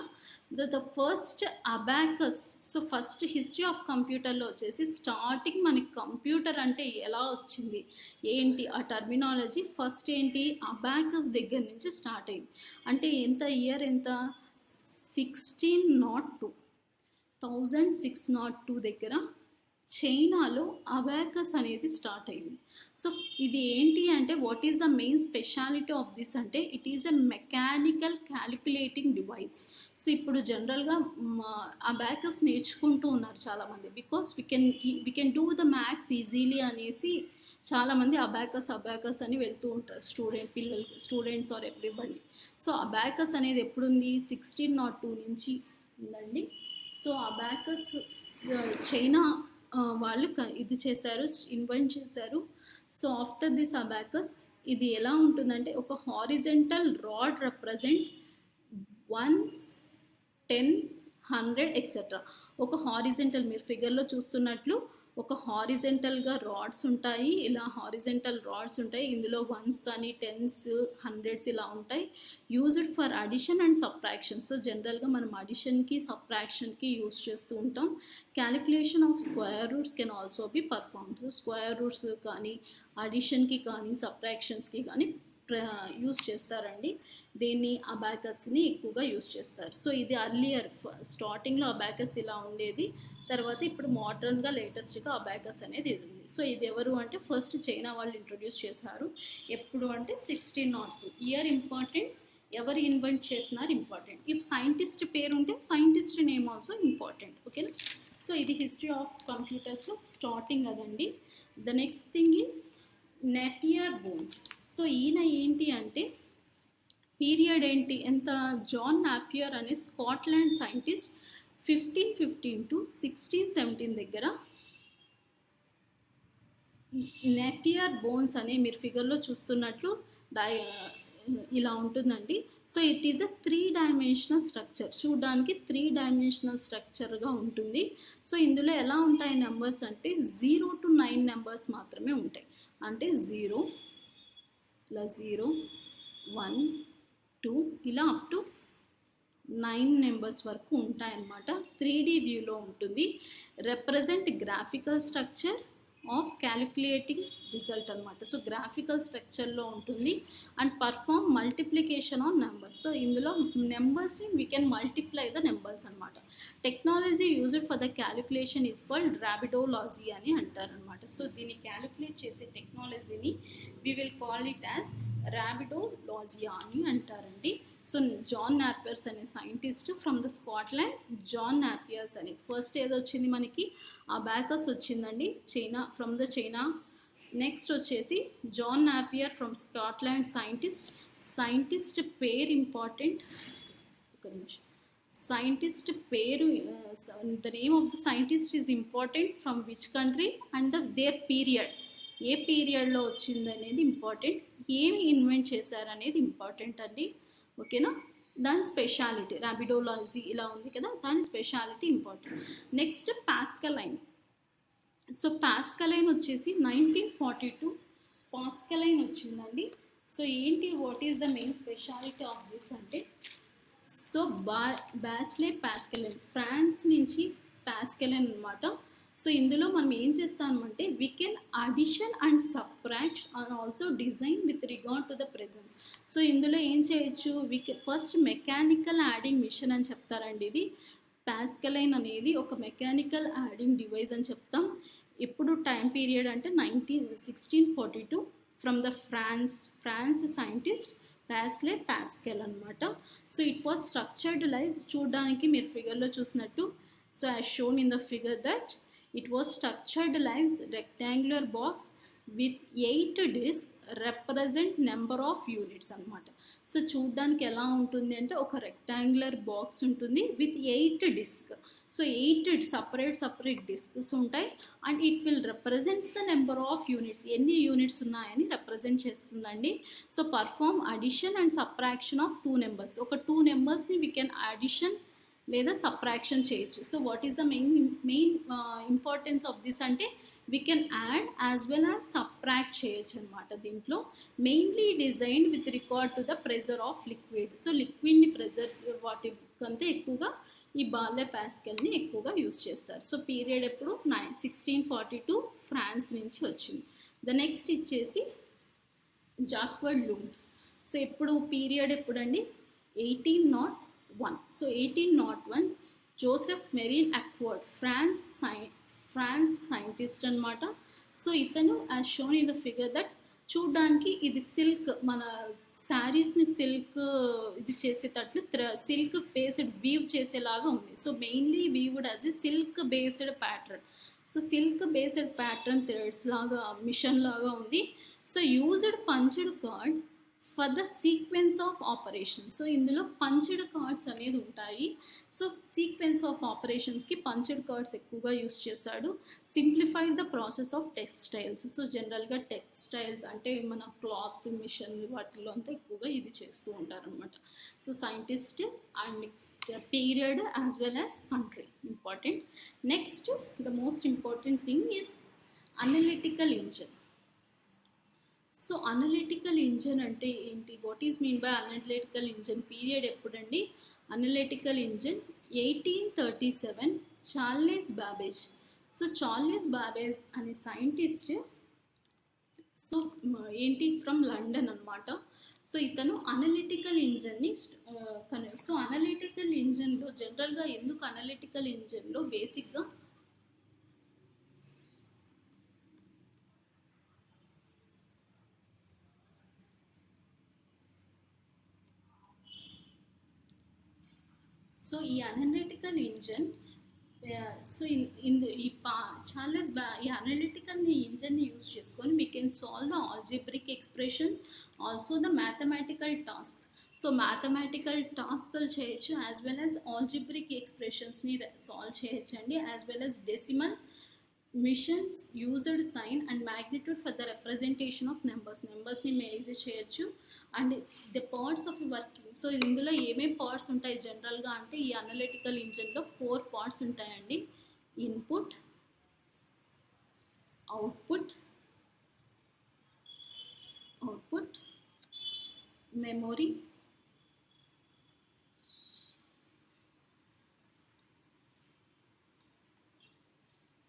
The first abacus. So first history of కంప్యూటర్లో వచ్చేసి స్టార్టింగ్ మనకి కంప్యూటర్ అంటే ఎలా వచ్చింది ఏంటి ఆ టర్మినాలజీ ఫస్ట్ ఏంటి, అబాకస్ దగ్గర నుంచి స్టార్ట్ అయింది. అంటే ఇయర్ ఎంత, 1602 దగ్గర చైనాలో అబాకస్ అనేది స్టార్ట్ అయింది. సో ఇది ఏంటి అంటే what is the main speciality of this అంటే it is a mechanical calculating device. So ఇప్పుడు జనరల్గా అబాకస్ నేర్చుకుంటూ ఉన్నారు చాలామంది, because we can do the maths easily అనేసి చాలామంది అబాకస్ అని వెళ్తూ ఉంటారు students or everybody. So abacus అనేది ఎప్పుడుంది, 1602 నుంచి ఉందండి. సో అబాకస్ చైనా వాళ్ళు ఇది చేశారు, ఇన్వెంట్ చేశారు. సో ఆఫ్టర్ దిస్ అబాకస్ ఇది ఎలా ఉంటుందంటే ఒక హారిజెంటల్ రాడ్ రిప్రజెంట్ 1, 10, 100 ఎక్సెట్రా. ఒక హారిజెంటల్ మీరు ఫిగర్లో చూస్తున్నట్లు ఒక హారిజెంటల్గా రాడ్స్ ఉంటాయి, ఇలా హారిజెంటల్ రాడ్స్ ఉంటాయి, ఇందులో వన్స్ కానీ టెన్స్ హండ్రెడ్స్ ఇలా ఉంటాయి. Used for addition and subtraction. So జనరల్గా మనం అడిషన్కి సబ్ట్రాక్షన్కి యూజ్ చేస్తూ ఉంటాం. Calculation of square roots can also be perform. So square roots కానీ అడిషన్కి కానీ సబ్ట్రాక్షన్స్కి కానీ యూస్ చేస్తారండి. దీన్ని అబాకస్ని ఎక్కువగా యూస్ చేస్తారు. సో ఇది అర్లియర్ స్టార్టింగ్లో అబాకస్ ఇలా ఉండేది, తర్వాత ఇప్పుడు మోడర్న్గా లేటెస్ట్గా అబాకస్ అనేది ఉంది. సో ఇది ఎవరు అంటే ఫస్ట్ చైనా వాళ్ళు ఇంట్రొడ్యూస్ చేశారు. ఎప్పుడు అంటే 1602. ఇయర్ ఇంపార్టెంట్, ఎవరు ఇన్వెంట్ చేసినారు ఇంపార్టెంట్. ఇఫ్ సైంటిస్ట్ పేరు ఉంటే సైంటిస్ట్ నేమ్ ఆల్సో ఇంపార్టెంట్. ఓకేనా. సో ఇది హిస్టరీ ఆఫ్ కంప్యూటర్స్లో స్టార్టింగ్ అదండి. The next thing is Napier bones. So ఈయన ఏంటి అంటే పీరియడ్ ఏంటి, ఎంత, జాన్ నాపియర్ అనే స్కాట్లాండ్ సైంటిస్ట్ 1515 to 1617 దగ్గర నేపియర్ బోన్స్ అనే మీరు ఫిగర్లో చూస్తున్నట్లు ఇలా ఉంటుందండి. So it is a 3 dimensional structure. చూడడానికి 3 డైమెన్షనల్ స్ట్రక్చర్గా ఉంటుంది. సో ఇందులో ఎలా ఉంటాయి నెంబర్స్ అంటే 0 to 9 నెంబర్స్ మాత్రమే ఉంటాయి. అంటే 0 ఇలా 0 1 2 ఇలా అప్ టు 9 నెంబర్స్ వరకు ఉంటాయన్నమాట. 3D వ్యూలో ఉంటుంది. Represent graphical structure of calculating result అనమాట. సో గ్రాఫికల్ స్ట్రక్చర్లో ఉంటుంది. And perform multiplication on numbers. So ఇందులో నెంబర్స్ని we can multiply the numbers అనమాట. Technology used for the calculation is called rabdology అని అంటారనమాట. సో దీన్ని క్యాలిక్యులేట్ చేసే టెక్నాలజీని we will call it as rabdologia అని అంటారండి. సో జాన్ నాపియర్స్ అనే scientist from the Scotland. John Napiers అనేది ఫస్ట్ ఏదో వచ్చింది మనకి అబాకస్ వచ్చిందండి, China, from the China. Next వచ్చేసి John Napier from Scotland scientist పేరు ఇంపార్టెంట్. ఒక నిమిషం. సైంటిస్ట్ పేరు, the name of the scientist is important, from which country and their period, ఏ పీరియడ్లో వచ్చింది అనేది ఇంపార్టెంట్, ఏమి ఇన్వెంట్ చేశారనేది ఇంపార్టెంట్ అండి. ఓకేనా. దాని స్పెషాలిటీ రాబిడోలాజీ ఇలా ఉంది కదా, దాని speciality important. Next Pascaline. So Pascaline వచ్చేసి 1942 పాస్కలైన్ వచ్చిందండి. సో ఏంటి, what is the main speciality of this అంటే, సో బాస్లే పాస్కలైన్, ఫ్రాన్స్ నుంచి పాస్కలైన్ అనమాట. సో ఇందులో మనం ఏం చేస్తామంటే we can addition and subtract and also design with regard to the presence. So ఇందులో ఏం చేయొచ్చు, we can first mechanical adding machine అని చెప్తారండి. ఇది పాస్కలైన్ అనేది ఒక మెకానికల్ యాడింగ్ డివైస్ అని చెప్తాం. ఇప్పుడు టైం పీరియడ్ అంటే 1642 ఫ్రమ్ ద ఫ్రాన్స్ సైంటిస్ట్ బాస్లే పాస్కల్ అనమాట. So it was structured lies, చూడడానికి మీరు ఫిగర్లో చూసినట్టు. So as shown in the figure that it was structured like rectangular box with 8 discs represent number of units అనమాట. సో చూడడానికి ఎలా ఉంటుంది అంటే ఒక రెక్టాంగులర్ బాక్స్ ఉంటుంది with 8 disc. So 8 separate discs ఉంటాయి and it will represents the number of units, ఎన్ని యూనిట్స్ ఉన్నాయని రిప్రజెంట్ చేస్తుందండి. So perform addition and subtraction of 2 numbers. ఒక 2 నెంబర్స్ని వీ కెన్ అడిషన్ లేదా సబ్ట్రాక్షన్ చేయొచ్చు. So what is the main importance of this అంటే we can add as well as subtract చేయొచ్చు అనమాట. దీంట్లో mainly design with record to the pressure of liquid. So లిక్విడ్ని ప్రెజర్ వాటికంటే ఎక్కువగా ఈ బాస్లే పాస్కల్ని ఎక్కువగా యూస్ చేస్తారు. సో పీరియడ్ ఎప్పుడు 1642 ఫ్రాన్స్ నుంచి వచ్చింది. ద నెక్స్ట్ ఇచ్చేసి జాక్వర్డ్ లూమ్స్. సో ఎప్పుడు పీరియడ్ ఎప్పుడండి 1801. So 1801 Joseph Marie Jacquard France scientist అనమాట. సో ఇతను as shown in the figure that చూడ్డానికి ఇది సిల్క్, మన శారీస్ని సిల్క్ ఇది చేసేటట్లు సిల్క్ బేస్డ్ వీవ్ చేసేలాగా ఉంది. So mainly weaved as a silk based pattern. So silk based pattern threads లాగా మిషన్ లాగా ఉంది. So used punched card for the sequence of operation. So ఇందులో పంచ్డ్ కార్డ్స్ అనేది ఉంటాయి. సో సీక్వెన్స్ ఆఫ్ ఆపరేషన్స్కి పంచ్డ్ కార్డ్స్ ఎక్కువగా యూస్ చేశాడు. Simplified the process of textiles. So జనరల్గా టెక్స్టైల్స్ అంటే మన క్లాత్ మిషన్ వాటిలో అంతా ఎక్కువగా ఇది చేస్తూ ఉంటారనమాట. So scientist and the period as well as country. Important. Next, the most important thing is analytical engine. So analytical engine అంటే ఏంటి, what is mean by analytical engine, period ఎప్పుడండి? Analytical engine 1837 Charles Babbage. So Charles Babbage అనే సైంటిస్ట్, సో ఏంటి ఫ్రమ్ లండన్ అనమాట. సో ఇతను అనలిటికల్ ఇంజన్ని సో అనలిటికల్ ఇంజన్లో జనరల్గా ఎందుకు అనలిటికల్ ఇంజన్లో బేసిక్గా సో ఈ అనలిటికల్ ఇంజన్, సో చార్లెస్ ఈ అనలిటికల్ ఇంజన్ని యూజ్ చేసుకొని we can solve the algebraic expressions, also the mathematical task. So mathematical టాస్క్లు చేయొచ్చు, యాజ్ వెల్ యాజ్ ఆల్జిబ్రిక్ ఎక్స్ప్రెషన్స్ని సాల్వ్ చేయొచ్చండి, as well as decimal machines, used sign and magnitude for the representation of నెంబర్స్ని మేజర్ చేయొచ్చు. And the parts of working, so ఇందులో ఏమేమి పార్ట్స్ ఉంటాయి జనరల్గా అంటే ఈ అనలిటికల్ ఇంజన్లో 4 పార్ట్స్ ఉంటాయండి. ఇన్పుట్, అవుట్పుట్, మెమొరీ,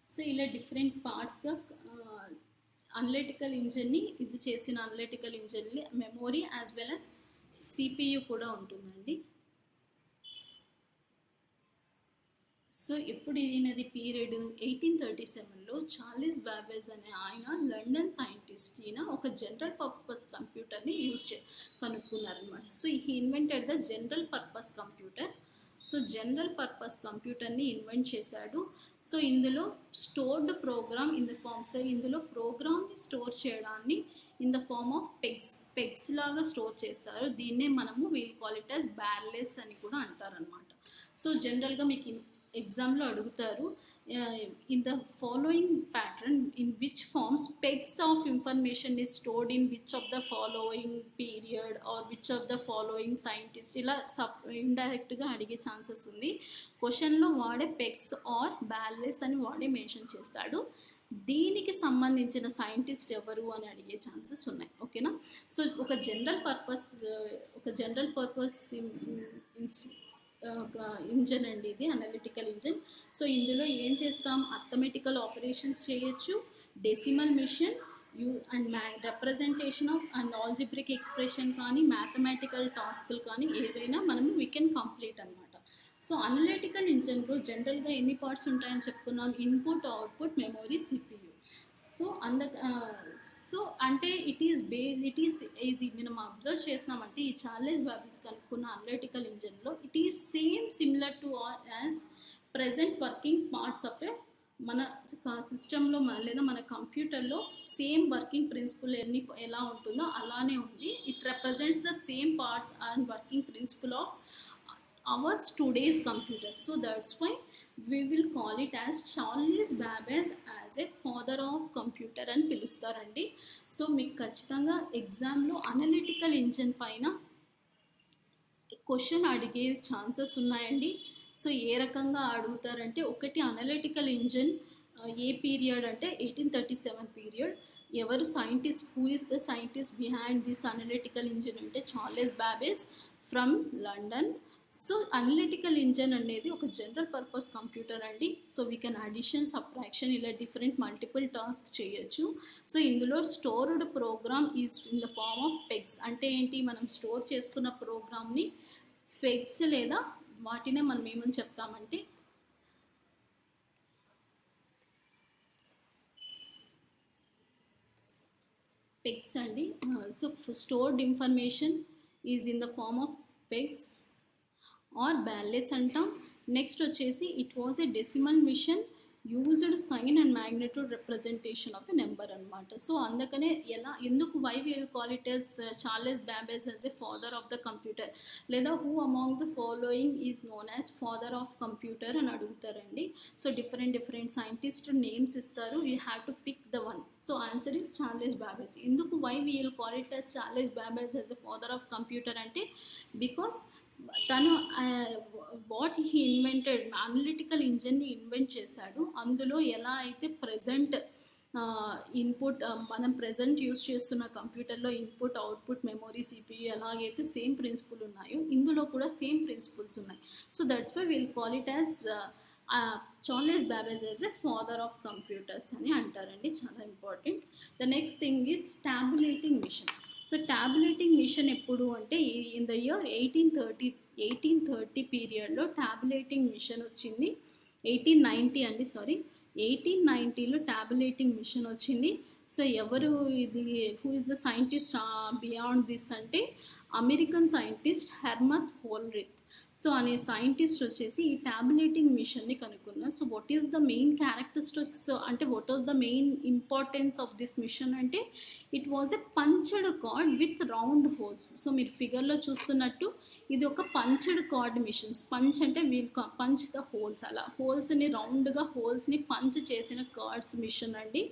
సో ఇలా డిఫరెంట్ పార్ట్స్గా అనలిటికల్ ఇంజన్ని ఇది చేసిన అనలిటికల్ ఇంజన్ని memory as well as CPU కూడా ఉంటుందండి. సో ఎప్పుడు ఈయనది పీరియడ్ 1837లో చార్లెస్ బాబేజ్ అనే ఆయన లండన్ సైంటిస్ట్, ఈయన ఒక జనరల్ పర్పస్ కంప్యూటర్ని కనుక్కున్నారనమాట. So he invented the general purpose computer. So general purpose కంప్యూటర్ని ఇన్వెంట్ చేశాడు. సో ఇందులో stored program in the form, so ఇందులో ప్రోగ్రామ్ని స్టోర్ చేయడాన్ని in the form of pegs లాగా స్టోర్ చేస్తారు. దీన్నే మనము we'll call it as barrels అని కూడా అంటారనమాట. సో జనరల్గా మీకు ఎగ్జామ్లో అడుగుతారు, in the following pattern in which forms pegs of information is stored in which of the following period are which of the following scientist, ఇలా ఇండైరెక్ట్గా అడిగే ఛాన్సెస్ ఉంది. క్వశ్చన్లో వాడే పెగ్స్ ఆర్ బ్యార్లెస్ అని వాడే మెన్షన్ చేస్తాడు. దీనికి సంబంధించిన సైంటిస్ట్ ఎవరు అని అడిగే ఛాన్సెస్ ఉన్నాయి. ఓకేనా. సో ఒక జనరల్ పర్పస్ ఒక ఇంజన్ అండి ఇది, అనలిటికల్ ఇంజన్. సో ఇందులో ఏం చేస్తాం, అర్థమెటికల్ ఆపరేషన్స్ చేయొచ్చు, decimal machine and representation of and algebraic expression కానీ మ్యాథమెటికల్ టాస్క్లు కానీ ఏవైనా మనము వీ కెన్ కంప్లీట్ అనమాట. సో అనలిటికల్ ఇంజన్లో జనరల్గా ఎన్ని పార్ట్స్ ఉంటాయని చెప్పుకున్నాం, input, output, memory, CPU. So so అంటే ఇది మనం అబ్జర్వ్ చేసినామంటే ఈ చార్లెస్ బాబేజ్ కనుక్కున్న అనలిటికల్ ఇంజన్లో it is similar to as present working parts of మన సిస్టంలో లేదా మన కంప్యూటర్లో సేమ్ వర్కింగ్ ప్రిన్సిపల్ ఎలా ఉంటుందో అలానే ఉంది. It represents the same parts and working principle of ours today's computers. So that's why we will call it as Charles Babbage as a father of computer అని పిలుస్తారండి. సో మీకు ఖచ్చితంగా ఎగ్జామ్లో అనలిటికల్ ఇంజన్ పైన క్వశ్చన్ అడిగే ఛాన్సెస్ ఉన్నాయండి. సో ఏ రకంగా అడుగుతారంటే, ఒకటి అనలిటికల్ ఇంజన్ ఏ పీరియడ్ అంటే 1837 పీరియడ్, ఎవరు scientist, who is the scientist behind this analytical engine అంటే Charles Babbage from London. So analytical engine అనేది ఒక జనరల్ పర్పస్ కంప్యూటర్ అండి. So we can addition, subtraction ఇలా డిఫరెంట్ మల్టిపుల్ టాస్క్ చేయొచ్చు. సో ఇందులో stored program is in the form of pegs. అంటే ఏంటి, మనం స్టోర్ చేసుకున్న ప్రోగ్రామ్ని పెగ్స్ లేదా వాటినే మనం ఏమని చెప్తామంటే పెగ్స్ అండి. So stored information is in the form of pegs or barrels అంటాం. నెక్స్ట్ వచ్చేసి it was a decimal machine used sign and magnitude representation of a number అనమాట. సో అందుకనే ఎందుకు why will call it as Charles Babbage as a father of the computer, లేదా who among the following is known as father of computer అని అడుగుతారండి. సో డిఫరెంట్ సైంటిస్ట్ నేమ్స్ ఇస్తారు, you have to pick the one. So answer is Charles Babbage. ఎందుకు why will call it as Charles Babbage as a father of computer అంటే బికాస్ తను వాట్ హీ ఇన్వెంటెడ్ అనలిటికల్ ఇంజిన్ని ఇన్వెంట్ చేశాడు. అందులో ఎలా అయితే ప్రెజెంట్ ఇన్పుట్ మనం ప్రెజెంట్ యూస్ చేస్తున్న కంప్యూటర్లో ఇన్పుట్ అవుట్పుట్ మెమొరీ సిపియు ఎలాగైతే సేమ్ ప్రిన్సిపల్ ఉన్నాయో ఇందులో కూడా సేమ్ ప్రిన్సిపల్స్ ఉన్నాయి. So that's why will call it as Charles Babbage as a father of computers అని అంటారండి. చాలా important. The next thing is tabulating machine. So tabulating machine ఎప్పుడు అంటే ఇన్ ద ఇయర్ 1830 పీరియడ్లో టాబులేటింగ్ మిషన్ వచ్చింది. 1890 అండి, సారీ 1890లో టాబులేటింగ్ మిషన్ వచ్చింది. సో ఎవరు ఇది, who is the scientist beyond this అంటే American scientist Herman Hollerith. So అనే సైంటిస్ట్ వచ్చేసి ఈ టాబులేటింగ్ మిషన్ని కనుక్కున్నారు. So what is the main characteristics అంటే what are the main importance of this machine అంటే it was a punched card with round holes. So మీరు ఫిగర్లో చూస్తున్నట్టు ఇది ఒక పంచ్డ్ కార్డ్ మిషన్స్. పంచ్ అంటే వీల్ పంచ్ ద హోల్స్, అలా హోల్స్ని రౌండ్గా హోల్స్ని పంచ్ చేసిన కార్డ్స్ మిషన్ అండి.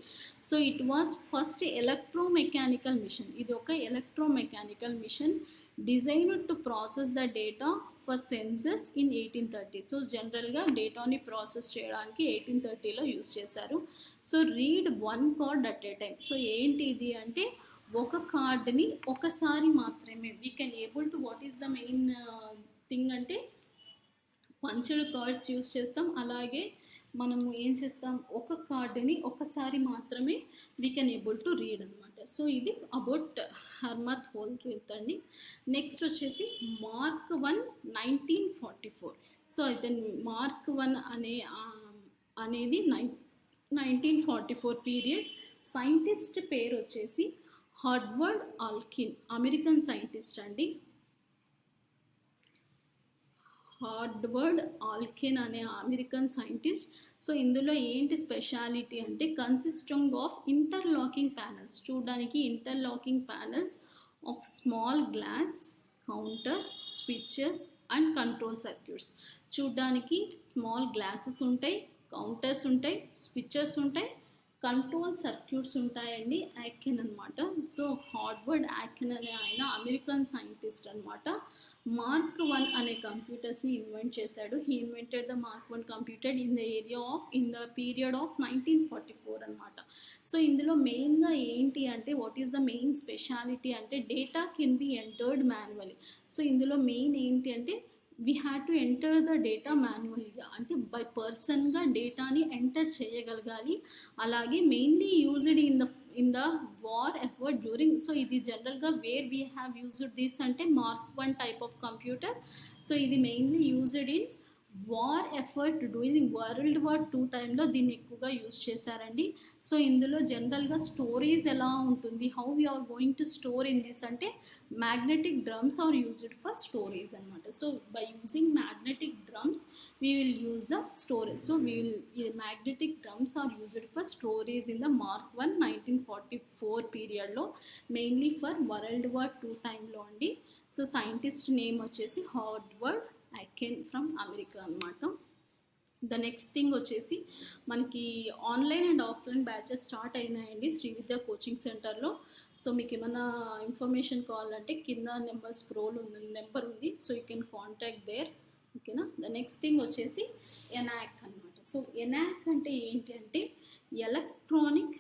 So it was first electromechanical machine. ఇది ఒక electromechanical machine designed to process the data for census in 1830. So జనరల్గా డేటాని ప్రాసెస్ చేయడానికి 1830లో యూస్ చేశారు. So read one card at a time. So ఏంటి ఇది అంటే ఒక కార్డ్ని ఒకసారి మాత్రమే we can able to, what is the main thing అంటే పంచ్డ్ కార్డ్స్ యూస్ చేస్తాం, అలాగే మనము ఏం చేస్తాం ఒక కార్డుని ఒకసారి మాత్రమే we can able to read అనమాట. సో ఇది అబౌట్ హెర్మత్ హోల్రిత్ అండి. నెక్స్ట్ వచ్చేసి మార్క్ 1 1944. సో అయితే మార్క్ 1 అనేది 1944 పీరియడ్. సైంటిస్ట్ పేరు వచ్చేసి హర్వర్డ్ ఆల్కిన్, అమెరికన్ సైంటిస్ట్ అండి. హార్వర్డ్ ఆల్కిన్ అనే అమెరికన్ సైంటిస్ట్. సో ఇందులో ఏంటి స్పెషాలిటీ అంటే కన్సిస్టింగ్ ఆఫ్ ఇంటర్లాకింగ్ ప్యానల్స్. చూడడానికి interlocking panels of small glass counters, switches and control circuits. చూడడానికి స్మాల్ గ్లాసెస్ ఉంటాయి, కౌంటర్స్ ఉంటాయి, స్విచెస్ ఉంటాయి, కంట్రోల్ సర్క్యూట్స్ ఉంటాయండి. యాకిన్ అనమాట. సో హార్వర్డ్ యాకిన్ అనే ఆయన అమెరికన్ సైంటిస్ట్ అనమాట. మార్క్ 1 అనే కంప్యూటర్స్ని ఇన్వెంట్ చేశాడు. He invented the Mark 1 computer in the period of 1944 అనమాట. సో ఇందులో మెయిన్గా ఏంటి అంటే what is the main speciality అంటే data can be entered manually. So ఇందులో మెయిన్ ఏంటి అంటే we had to enter the data మాన్యువల్గా, అంటే బై పర్సన్గా డేటాని ఎంటర్ చేయగలగాలి. అలాగే mainly used in the war effort during. So ఇది జనరల్గా where we have used this అంటే mark 1 type of computer. So ఇది mainly used in war effort during World War 2 టైంలో దీన్ని ఎక్కువగా యూజ్ చేశారండి. సో ఇందులో జనరల్గా స్టోరేజ్ ఎలా ఉంటుంది, how you are going to store in this అంటే magnetic drums are used for storage అనమాట. So by using magnetic drums we will use the storage. So magnetic drums are used for storage in the Mark 1 1944 period లో, మెయిన్లీ ఫర్ వరల్డ్ వార్ 2 టైంలో అండి. సో సైంటిస్ట్ నేమ్ వచ్చేసి హార్వర్డ్ యాకిన్ ఫ్రమ్ అమెరికా అనమాట. ద నెక్స్ట్ థింగ్ వచ్చేసి మనకి online and offline batches start అయినాయండి శ్రీ విద్యా కోచింగ్ సెంటర్లో. సో మీకు ఏమైనా ఇన్ఫర్మేషన్ కావాలంటే కింద నెంబర్ ఉంది. So you can contact there. ఓకేనా. ద నెక్స్ట్ థింగ్ వచ్చేసి ఎనాక్ అనమాట. సో ఎనాక్ అంటే ఏంటి అంటే electronic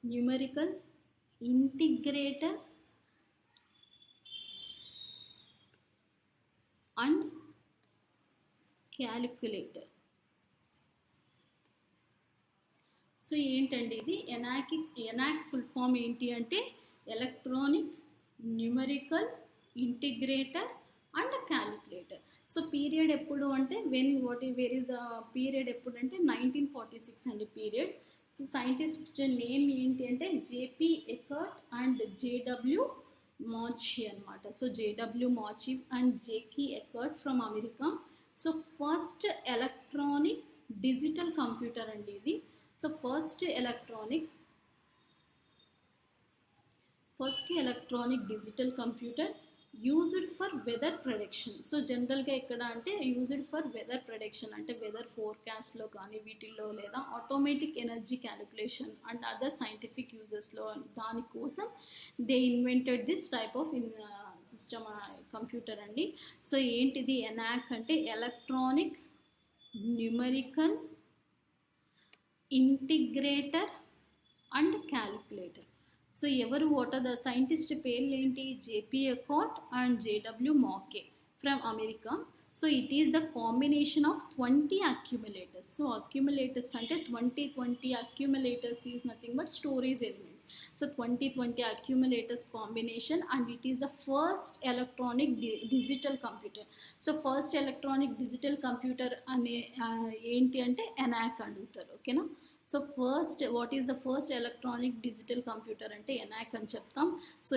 numerical integrator and calculator. So ఏంటండి ఇది ఎనాక్ ఫుల్ ఫామ్ ఏంటి అంటే electronic numerical integrator and calculator. So period ఎప్పుడు అంటే వేర్ ఈస్ ద పీరియడ్ ఎప్పుడు అంటే 1946 అండి పీరియడ్. సో సైంటిస్ట్ నేమ్ ఏంటి అంటే జేపీ ఎకర్ట్ అండ్ జేడబ్ల్యూ మార్చి అనమాట. సో జేడబ్ల్యూ మార్చి అండ్ జేకి Eckert from America. So first electronic digital computer అండి ఇది. So first first electronic digital computer used for weather production. So జనరల్గా ఎక్కడ అంటే యూజ్డ్ ఫర్ వెదర్ ప్రొడక్షన్ అంటే వెదర్ ఫోర్కాస్ట్లో కానీ వీటిల్లో, లేదా automatic energy calculation and other scientific యూజెస్లో దానికోసం they invented this type of system computer అండి. సో ఏంటిది ఎనాక్ అంటే electronic numerical integrator and calculator. So ఎవరు వాట్ ఆర్ ద సైంటిస్ట్ పేర్లు ఏంటి? జేపీ ఎకాట్ అండ్ జేడబ్ల్యూ మార్కే from America. So it is the combination of 20 accumulators. So accumulators అంటే 20 accumulators is nothing but storage elements. So 20 accumulators combination and it is the first electronic digital computer. So first electronic digital computer అనే ఏంటి అంటే ఎనాక్ అడుగుతారు. ఓకేనా? So first what is the first electronic digital computer అంటే ఎనాక్ అని చెప్తాం. సో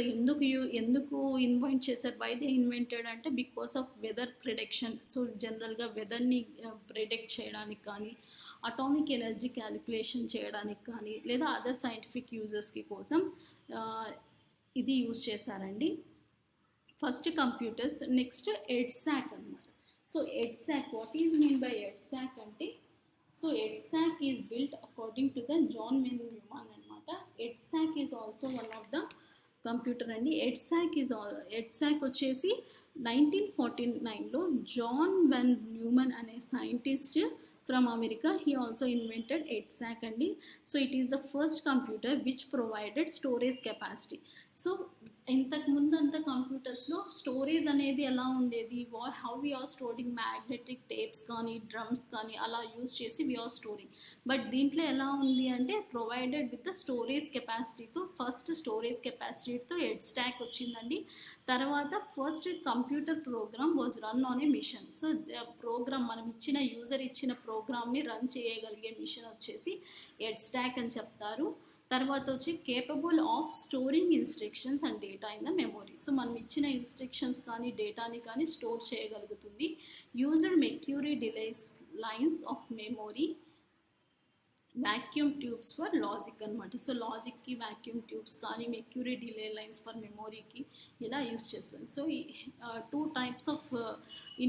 ఎందుకు ఇన్వెంట్ చేశారు? బై దే ఇన్వెంటెడ్ అంటే because of weather prediction. So జనరల్గా వెదర్ని ప్రిడిక్ట్ చేయడానికి కానీ, అటామిక్ ఎనర్జీ క్యాలిక్యులేషన్ చేయడానికి కానీ, లేదా అదర్ సైంటిఫిక్ యూజెస్కి కోసం ఇది యూజ్ చేశారండి ఫస్ట్ కంప్యూటర్స్. నెక్స్ట్ ఎడ్సాక్ అనమాట. So EDSAC what is mean by EDSAC అంటే, so EDSAC is built according to the John Van Neumann అనమాట. EDSAC is also one of the computer అండి. EDSAC వచ్చేసి 1949లో జాన్ వన్ న్యూమన్ అనే scientist from America, he also invented EDSAC అండి. So it is the first computer which provided storage capacity. So ఇంతకుముందు అంత కంప్యూటర్స్లో స్టోరేజ్ అనేది ఎలా ఉండేది? How we are storing magnetic tapes కానీ, డ్రమ్స్ కానీ అలా యూస్ చేసి వి ఆర్ స్టోరింగ్. బట్ దీంట్లో ఎలా ఉంది అంటే ప్రొవైడెడ్ విత్ ద స్టోరేజ్ కెపాసిటీతో, ఫస్ట్ స్టోరేజ్ కెపాసిటీతో EDSAC వచ్చిందండి. తర్వాత first computer program was run on a machine. So program మనం ఇచ్చిన యూజర్ ఇచ్చిన ప్రోగ్రామ్ని రన్ చేయగలిగే మిషన్ వచ్చేసి EDSAC అని చెప్తారు. తర్వాత వచ్చి capable of storing instructions and data in the memory. So మనం ఇచ్చిన ఇన్స్ట్రక్షన్స్ కానీ డేటాని కానీ స్టోర్ చేయగలుగుతుంది. Used mercury delays lines of memory, vacuum tubes for logic అనమాట. సో లాజిక్కి వాక్యూమ్ ట్యూబ్స్ కానీ, మెర్క్యూరీ డిలే లైన్స్ ఫర్ మెమొరీకి ఇలా యూస్ చేస్తాం. సో ఈ 2 టైప్స్ ఆఫ్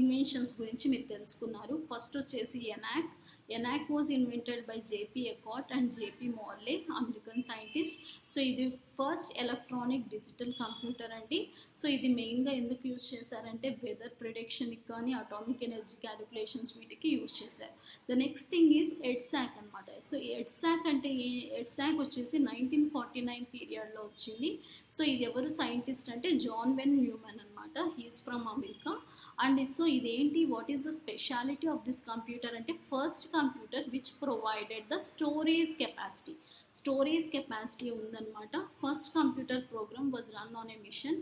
ఇన్వెన్షన్స్ గురించి మీరు తెలుసుకున్నారు. ఫస్ట్ వచ్చేసి ENIAC was invented by J P Eckert and J P Mauchly, American scientist. So ఇది ఫస్ట్ ఎలక్ట్రానిక్ డిజిటల్ కంప్యూటర్ అండి. సో ఇది మెయిన్గా ఎందుకు యూజ్ చేశారంటే వెదర్ ప్రిడిక్షన్కి కానీ, అటామిక్ ఎనర్జీ క్యాలిక్యులేషన్స్ వీటికి యూజ్ చేశారు. The next thing is EDSAC అనమాట. సో EDSAC అంటే EDSAC వచ్చేసి 1949 పీరియడ్లో వచ్చింది. సో ఇది ఎవరు సైంటిస్ట్ అంటే జాన్ వెన్ న్యూమన్ అనమాట. He is from America. And so ఇదేంటి, what is the speciality of this computer అంటే first computer which provided the storage capacity ఉందన్నమాట. First computer program was run on a machine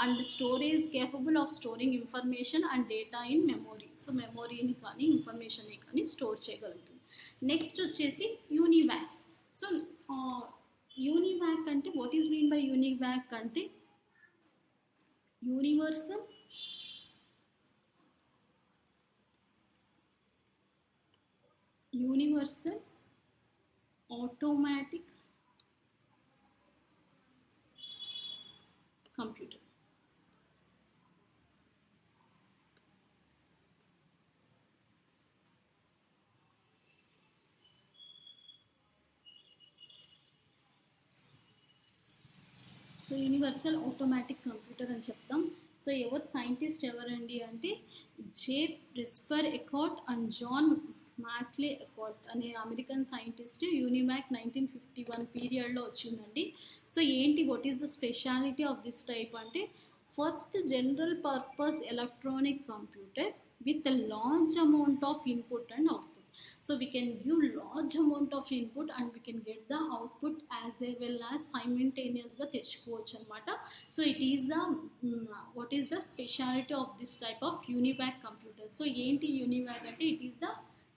and storage capable of storing information and data in memory. So మెమొరీని కానీ ఇన్ఫర్మేషన్ని కానీ స్టోర్ చేయగలుగుతుంది. నెక్స్ట్ వచ్చేసి యూనివాక్. సో యూనివాక్ అంటే వాట్ ఈజ్ మీన్ బై యూనివాక్ అంటే universal automatic computer. So universal automatic computer అని చెప్తాం. సో ఎవరు సైంటిస్ట్ ఎవరండి అంటే జే ప్రిస్పర్ ఎకాట్ అండ్ జాన్ మాక్లే ఎకాట్ అనే అమెరికన్ సైంటిస్ట్. యూనివాక్ 1951 పీరియడ్లో వచ్చిందండి. సో ఏంటి, what is the speciality of this type అంటే first general purpose electronic computer with a large amount of input and output. So we can give large amount of input and we can get the output as well as simultaneously తెచ్చుకోవచ్చు అనమాట. So it is the what is the speciality of this type of UNIVAC computer. So ఏంటి యూనివాక్ అంటే it is the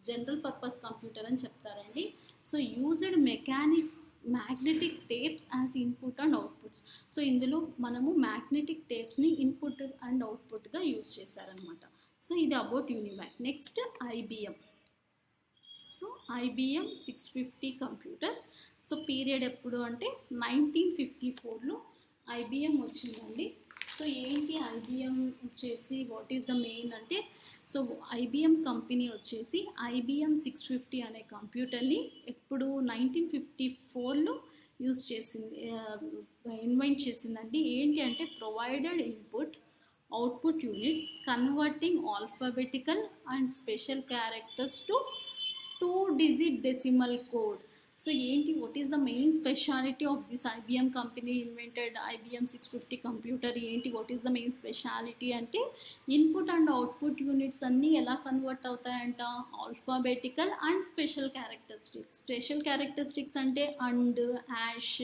general purpose computer అని చెప్తారండి. So used magnetic tapes as input and outputs. So ఇందులో మనము మ్యాగ్నెటిక్ టేప్స్ని ఇన్పుట్ అండ్ అవుట్పుట్గా యూజ్ చేశారనమాట. సో ఇది about UNIVAC. Next IBM. So IBM 650 computer. So period ఎప్పుడు అంటే 1954లో ఐబిఎం వచ్చిందండి. సో ఏంటి ఐబిఎం వచ్చేసి వాట్ ఈస్ ద మెయిన్ అంటే, సో ఐబిఎం కంపెనీ వచ్చేసి ఐబిఎం 650 అనే కంప్యూటర్ని ఎప్పుడు 1954లో యూజ్ చేసింది, ఇన్వెంట్ చేసిందండి. ఏంటి అంటే provided input output units converting alphabetical and special characters to 2-digit decimal code. So ఏంటి what is the main speciality of this IBM company invented IBM 650 computer? ఏంటి what is the main speciality అంటే, ఇన్పుట్ అండ్ అవుట్పుట్ యూనిట్స్ అన్నీ ఎలా కన్వర్ట్ అవుతాయంట, alphabetical and special characteristics. Special characteristics అంటే అండ్, యాష్,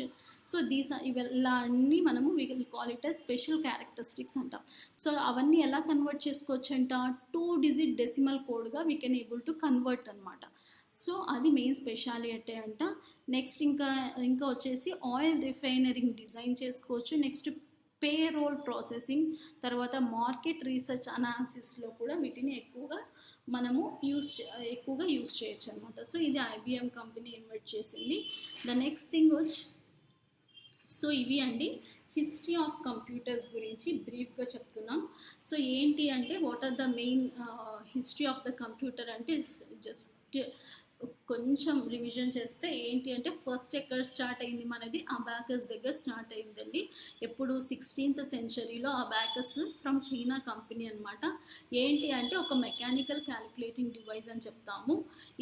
సో దీస్ ఇవెల్లా అన్నీ మనము we will call it as special characteristics అంటాం. సో అవన్నీ ఎలా కన్వర్ట్ చేసుకోవచ్చు అంట, 2-digit డెసిమల్ కోడ్గా we can able to convert అనమాట. సో అది మెయిన్ స్పెషాలిటీ అంట. నెక్స్ట్ ఇంకా వచ్చేసి ఆయిల్ రిఫైనరింగ్ డిజైన్ చేసుకోవచ్చు. నెక్స్ట్ పే రోల్ ప్రాసెసింగ్, తర్వాత మార్కెట్ రీసెర్చ్ అనాలిసిస్లో కూడా వీటిని మనము ఎక్కువగా యూస్ చేయొచ్చు అనమాట. సో ఇది ఐబిఎం కంపెనీ ఇన్వెంట్ చేసింది. ద నెక్స్ట్ థింగ్ సో ఇవి అండి హిస్టరీ ఆఫ్ కంప్యూటర్స్ గురించి బ్రీఫ్గా చెప్తున్నాం. సో ఏంటి అంటే what are the main history of the computer అంటే, జస్ట్ కొంచెం రివిజన్ చేస్తే ఏంటి అంటే, ఫస్ట్ ఎక్కడ స్టార్ట్ అయింది మనది, అబాకస్ దగ్గర స్టార్ట్ అయిందండి. ఎప్పుడు 16th సెంచరీలో అబాకస్ ఫ్రమ్ చైనా కంపెనీ అనమాట. ఏంటి అంటే ఒక మెకానికల్ క్యాలిక్యులేటింగ్ డివైస్ అని చెప్తాము.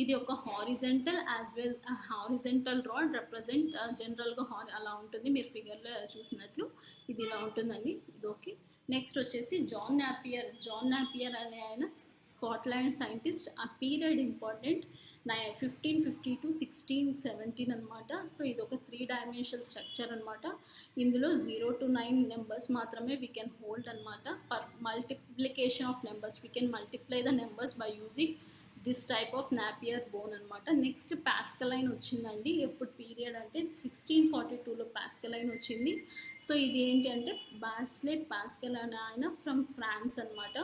ఇది ఒక హారిజెంటల్ రాడ్ రిప్రజెంట్ జనరల్గా అలా ఉంటుంది, మీరు ఫిగర్లో చూసినట్లు ఇది ఇలా ఉంటుందండి. ఇది ఓకే. నెక్స్ట్ వచ్చేసి జాన్ నాపియర్ అనే ఆయన స్కాట్లాండ్ సైంటిస్ట్. ఆ పీరియడ్ ఇంపార్టెంట్, 1550 to 1617 అనమాట. సో ఇది ఒక 3 డైమెన్షనల్ స్ట్రక్చర్ అనమాట. ఇందులో 0 to 9 నెంబర్స్ మాత్రమే వీ కెన్ హోల్డ్ అనమాట. Per multiplication of numbers we can multiply the numbers by using this type of Napier bone అనమాట. నెక్స్ట్ పాస్కలైన్ వచ్చిందండి. ఎప్పుడు పీరియడ్ అంటే 1642లో పాస్కలైన్ వచ్చింది. సో ఇది ఏంటి అంటే బాస్లే పాస్కల్ అనే ఆయన ఫ్రమ్ ఫ్రాన్స్ అనమాట.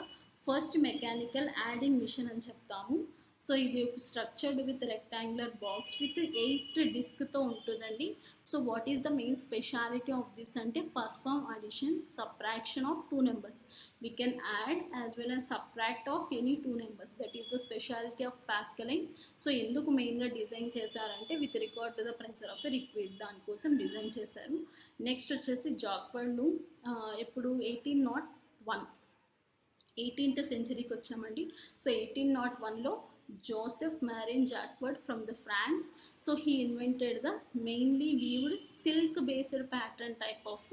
ఫస్ట్ మెకానికల్ యాడింగ్ మిషన్ అని చెప్తాము. సో ఇది ఒక structured with rectangular box with 8 డిస్క్తో ఉంటుందండి. So what is the main speciality of this అంటే, perform addition subtraction of 2 numbers. We can add as well as subtract of any 2 numbers. That is the speciality of Pascaline. So ఎందుకు మెయిన్గా డిజైన్ చేశారంటే, with record to the pressure of a liquid, దానికోసం డిజైన్ చేశారు. నెక్స్ట్ వచ్చేసి జాక్వర్డ్ ఎప్పుడు 18th సెంచరీకి వచ్చామండి. సో 1801లో Joseph Marie Jacquard from the France. So he invented the mainly weaved silk based pattern type of,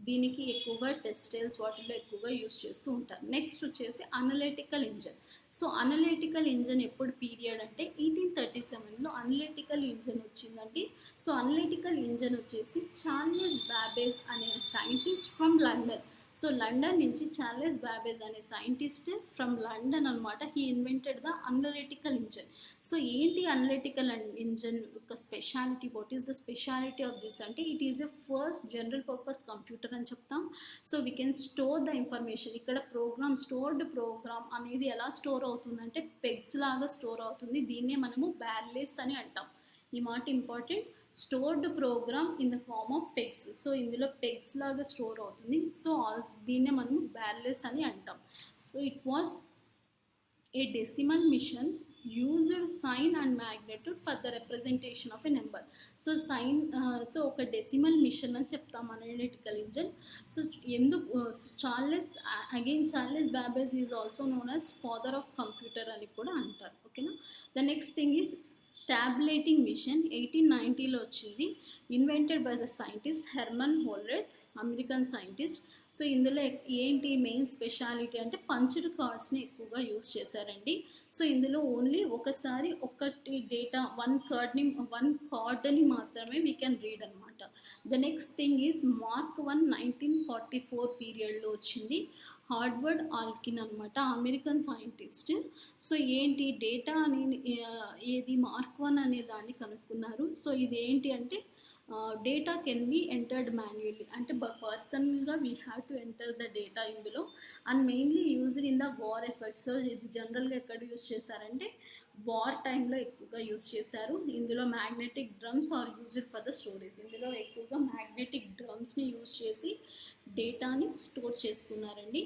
దీనికి ఎక్కువగా టెక్స్టైల్స్ వాటిల్లో ఎక్కువగా యూస్ చేస్తూ ఉంటారు. నెక్స్ట్ వచ్చేసి analytical engine. So analytical engine ఎప్పుడు పీరియడ్ అంటే 1837లో అనలిటికల్ ఇంజన్ వచ్చిందండి. సో అనలిటికల్ ఇంజన్ వచ్చేసి చార్లెస్ బాబేజ్ అనే scientist from London. So London నుంచి చార్లెస్ బాబేజ్ అనే సైంటిస్ట్ ఫ్రమ్ లండన్ అనమాట. He invented the analytical engine. So ఏంటి అనలిటికల్ ఇంజన్ యొక్క speciality, what is the speciality of this అంటే, it is a first general purpose computer అని చెప్తాం. So we can store the information. ఇక్కడ స్టోర్డ్ ప్రోగ్రామ్ అనేది ఎలా స్టోర్ అవుతుందంటే, పెగ్స్ లాగా స్టోర్ అవుతుంది. దీన్నే మనము బ్యార్లెస్ అని అంటాం. ఈ మాట important. Stored program in the form of pegs. So ఇందులో పెగ్స్ లాగా స్టోర్ అవుతుంది. సో దీన్నే మనము బ్యార్లెస్ అని అంటాం. So it was a decimal machine used sign and magnitude for the representation of a number. So ఒక డెసిమల్ మిషన్ అని చెప్తాం అనలిటికల్ ఇంజన్. సో ఎందుకు Charles Babbage is also known as father of computer అని కూడా అంటారు. ఓకేనా. The next thing is tabulating machine. 1890లో వచ్చింది. Invented by the scientist Herman Hollerith, American scientist. So ఇందులో ఏంటి మెయిన్ స్పెషాలిటీ అంటే, పంచ్డ్ కార్డ్స్ని ఎక్కువగా యూస్ చేశారండి. సో ఇందులో ఓన్లీ ఒకసారి ఒకటి డేటా వన్ కార్డ్ని మాత్రమే వీ కెన్ రీడ్ అనమాట. The next thing is mark 1 1944 పీరియడ్లో వచ్చింది. హార్వర్డ్ ఆల్కిన్ అనమాట, అమెరికన్ సైంటిస్ట్. సో ఏంటి డేటా అనేది ఏది మార్క్ 1 అనే దాన్ని కనుక్కున్నారు. సో ఇది ఏంటి అంటే, data can be entered manually, అంటే పర్సనల్గా we have to enter the data ఇందులో. And mainly used in the war efforts. So ఇది జనరల్గా ఎక్కడ యూజ్ చేశారంటే, వార్ టైంలో ఎక్కువగా యూజ్ చేశారు. ఇందులో magnetic drums are used for the storage. ఇందులో ఎక్కువగా మ్యాగ్నెటిక్ డ్రమ్స్ని యూజ్ చేసి డేటాని స్టోర్ చేసుకున్నారండి.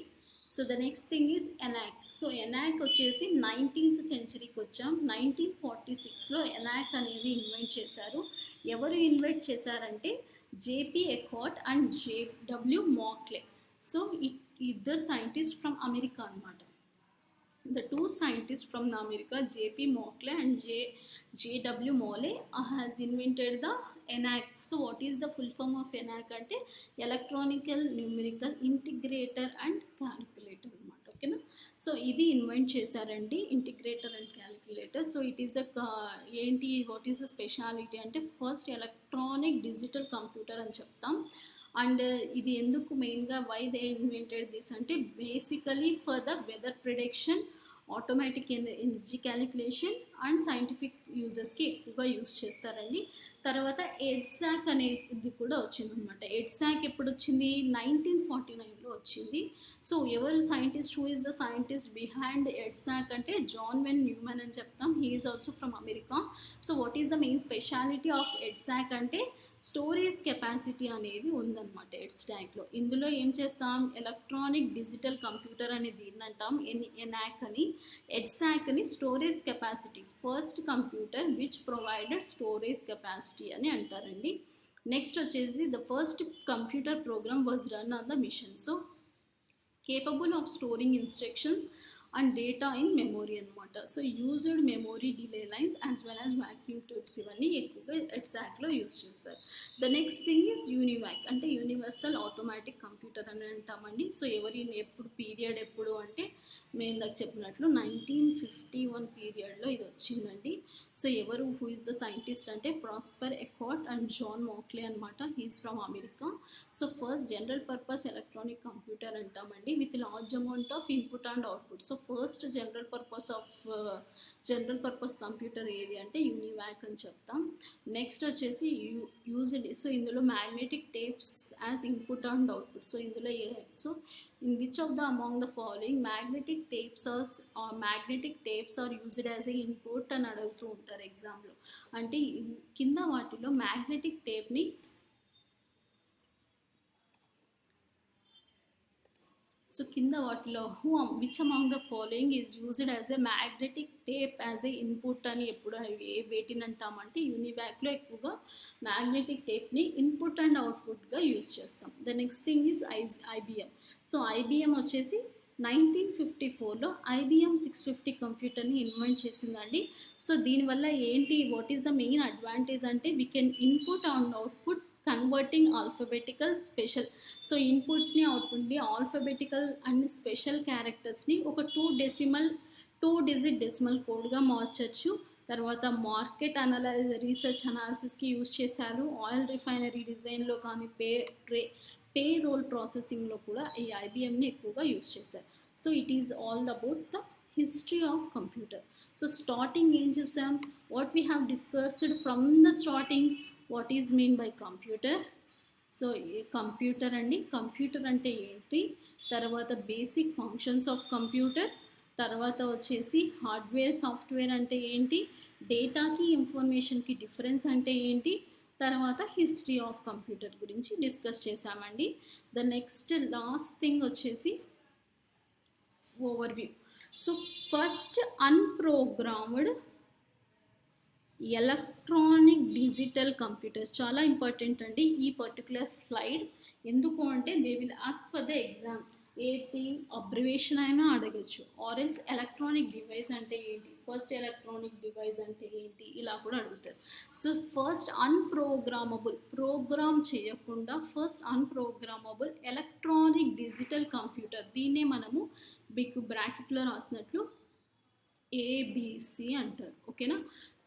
So the next thing is ENIAC. So ENIAC వచ్చేసి 19th సెంచరీకి వచ్చాం. 1946లో ఎనాక్ అనేది ఇన్వెంట్ చేశారు. ఎవరు ఇన్వెంట్ చేశారంటే JP Eckert and JW మాక్లే. So ఇద్దరు సైంటిస్ట్ ఫ్రమ్ అమెరికా అనమాట. The two scientists from America, J.P. Mockley and J.W. Morley, has invented the ENAC. So what is the full form of ENAC? అంటే electronical numerical integrator and calculator అనమాట. ఓకేనా. సో ఇది ఇన్వెంట్ చేశారండి, integrator and calculator. So it is the ఏంటి, వాట్ ఈస్ ద స్పెషాలిటీ అంటే ఫస్ట్ ఎలక్ట్రానిక్ డిజిటల్ కంప్యూటర్ అని చెప్తాం. అండ్ ఇది ఎందుకు మెయిన్గా వై దే ఇన్వెంటెడ్ దిస్ అంటే basically for the weather prediction, automatic energy calculation and scientific యూజెస్కి ఎక్కువగా యూజ్ చేస్తారండి. తర్వాత ఎడ్సాక్ అనేది కూడా వచ్చిందనమాట. ఎడ్సాక్ ఎప్పుడు వచ్చింది? 1949లో వచ్చింది. సో ఎవరు scientist, who is the scientist behind EDSAC అంటే జాన్ వెన్ న్యూమన్ అని చెప్తాం. He is also from America. So what is the main speciality of EDSAC అంటే స్టోరేజ్ కెపాసిటీ అనేది ఉందన్నమాట ఎడ్సాక్లో. ఇందులో ఏం చేస్తాం, ఎలక్ట్రానిక్ డిజిటల్ కంప్యూటర్ అని దీన్ని అంటాం, ఎనాక్ అని. ఎడ్సాక్ని storage capacity, first computer which provided storage capacity అని అంటారండి. నెక్స్ట్ వచ్చేసి the first computer program was run on the machine. So capable of storing instructions and data in memory అనమాట. So used memory delay lines as well as vacuum tubes ఇవన్నీ ఎక్కువగా ఎడ్సాక్లో యూజ్ చేస్తారు. The next thing is UNIVAC అంటే యూనివర్సల్ ఆటోమేటిక్ కంప్యూటర్ అని అంటామండి. సో ఎప్పుడు పీరియడ్ ఎప్పుడు అంటే మేము ఇందాక చెప్పినట్లు 1951 పీరియడ్లో ఇది వచ్చిందండి. సో ఎవరు, హూ ఇస్ ద సైంటిస్ట్ అంటే Presper Eckert and John Mauchly అనమాట. He's from America. So first general purpose electronic computer అంటామండి with large amount of input and output. So first general purpose computer ఏది అంటే యూనివాక్ అని చెప్తాం. నెక్స్ట్ వచ్చేసి యూజ్డ్. సో ఇందులో magnetic tapes as input and output. So ఇందులో so in which of the among the following magnetic tapes are used as a input అని అడుగుతూ ఉంటారు ఎగ్జామ్లో. అంటే కింద వాటిలో మ్యాగ్నెటిక్ టేప్ని సో కింద వాటిలో which among the following is used as a magnetic tape as a input అని ఎప్పుడు వేటిని అంటామంటే యూనివాక్లో ఎక్కువగా మ్యాగ్నెటిక్ టేప్ని ఇన్పుట్ అండ్ అవుట్పుట్గా యూజ్ చేస్తాం. The next thing is IBM. So IBM వచ్చేసి 1954లో IBM 650 కంప్యూటర్ని ఇన్వెంట్ చేసిందండి. సో దీనివల్ల ఏంటి, what is the main advantage అంటే we can input and output converting alphabetical special. So ఇన్పుట్స్ని అవుట్పుట్ని ఆల్ఫబెటికల్ అండ్ స్పెషల్ క్యారెక్టర్స్ని ఒక 2 డిజిట్ డెసిమల్ కోడ్గా మార్చచ్చు. తర్వాత మార్కెట్ రీసెర్చ్ అనాలిసిస్కి యూజ్ చేశారు. ఆయిల్ రిఫైనరీ డిజైన్లో కానీ పే రోల్ ప్రాసెసింగ్లో కూడా ఈ IBMని ఎక్కువగా యూజ్ చేశారు. So it is all about the history of computer. So starting ఏం చూసాం, what we have discussed from the starting, what is mean by computer. So computer అండి, కంప్యూటర్ అంటే ఏంటి, తర్వాత బేసిక్ ఫంక్షన్స్ ఆఫ్ కంప్యూటర్, తర్వాత వచ్చేసి హార్డ్వేర్ సాఫ్ట్వేర్ అంటే ఏంటి, డేటాకి ఇన్ఫర్మేషన్కి డిఫరెన్స్ అంటే ఏంటి, తర్వాత హిస్టరీ ఆఫ్ కంప్యూటర్ గురించి డిస్కస్ చేసామండి. ద నెక్స్ట్ లాస్ట్ థింగ్ వచ్చేసి overview. So first unprogrammed electronic digital computers చాలా ఇంపార్టెంట్ అండి ఈ పర్టికులర్ స్లైడ్. ఎందుకు అంటే they will ask for the exam, ఏంటి అబ్రివేషన్ అయినా అడగచ్చు, ఆరెల్స్ ఎలక్ట్రానిక్ డివైస్ అంటే ఏంటి, ఫస్ట్ ఎలక్ట్రానిక్ డివైస్ అంటే ఏంటి, ఇలా కూడా అడుగుతారు. సో ఫస్ట్ అన్ప్రోగ్రామబుల్, ప్రోగ్రామ్ చేయకుండా first unprogrammable electronic digital computer, దీన్నే మనము బిగ్ బ్రాకెట్లో రాసినట్లు ABC అంటారు. ఓకేనా.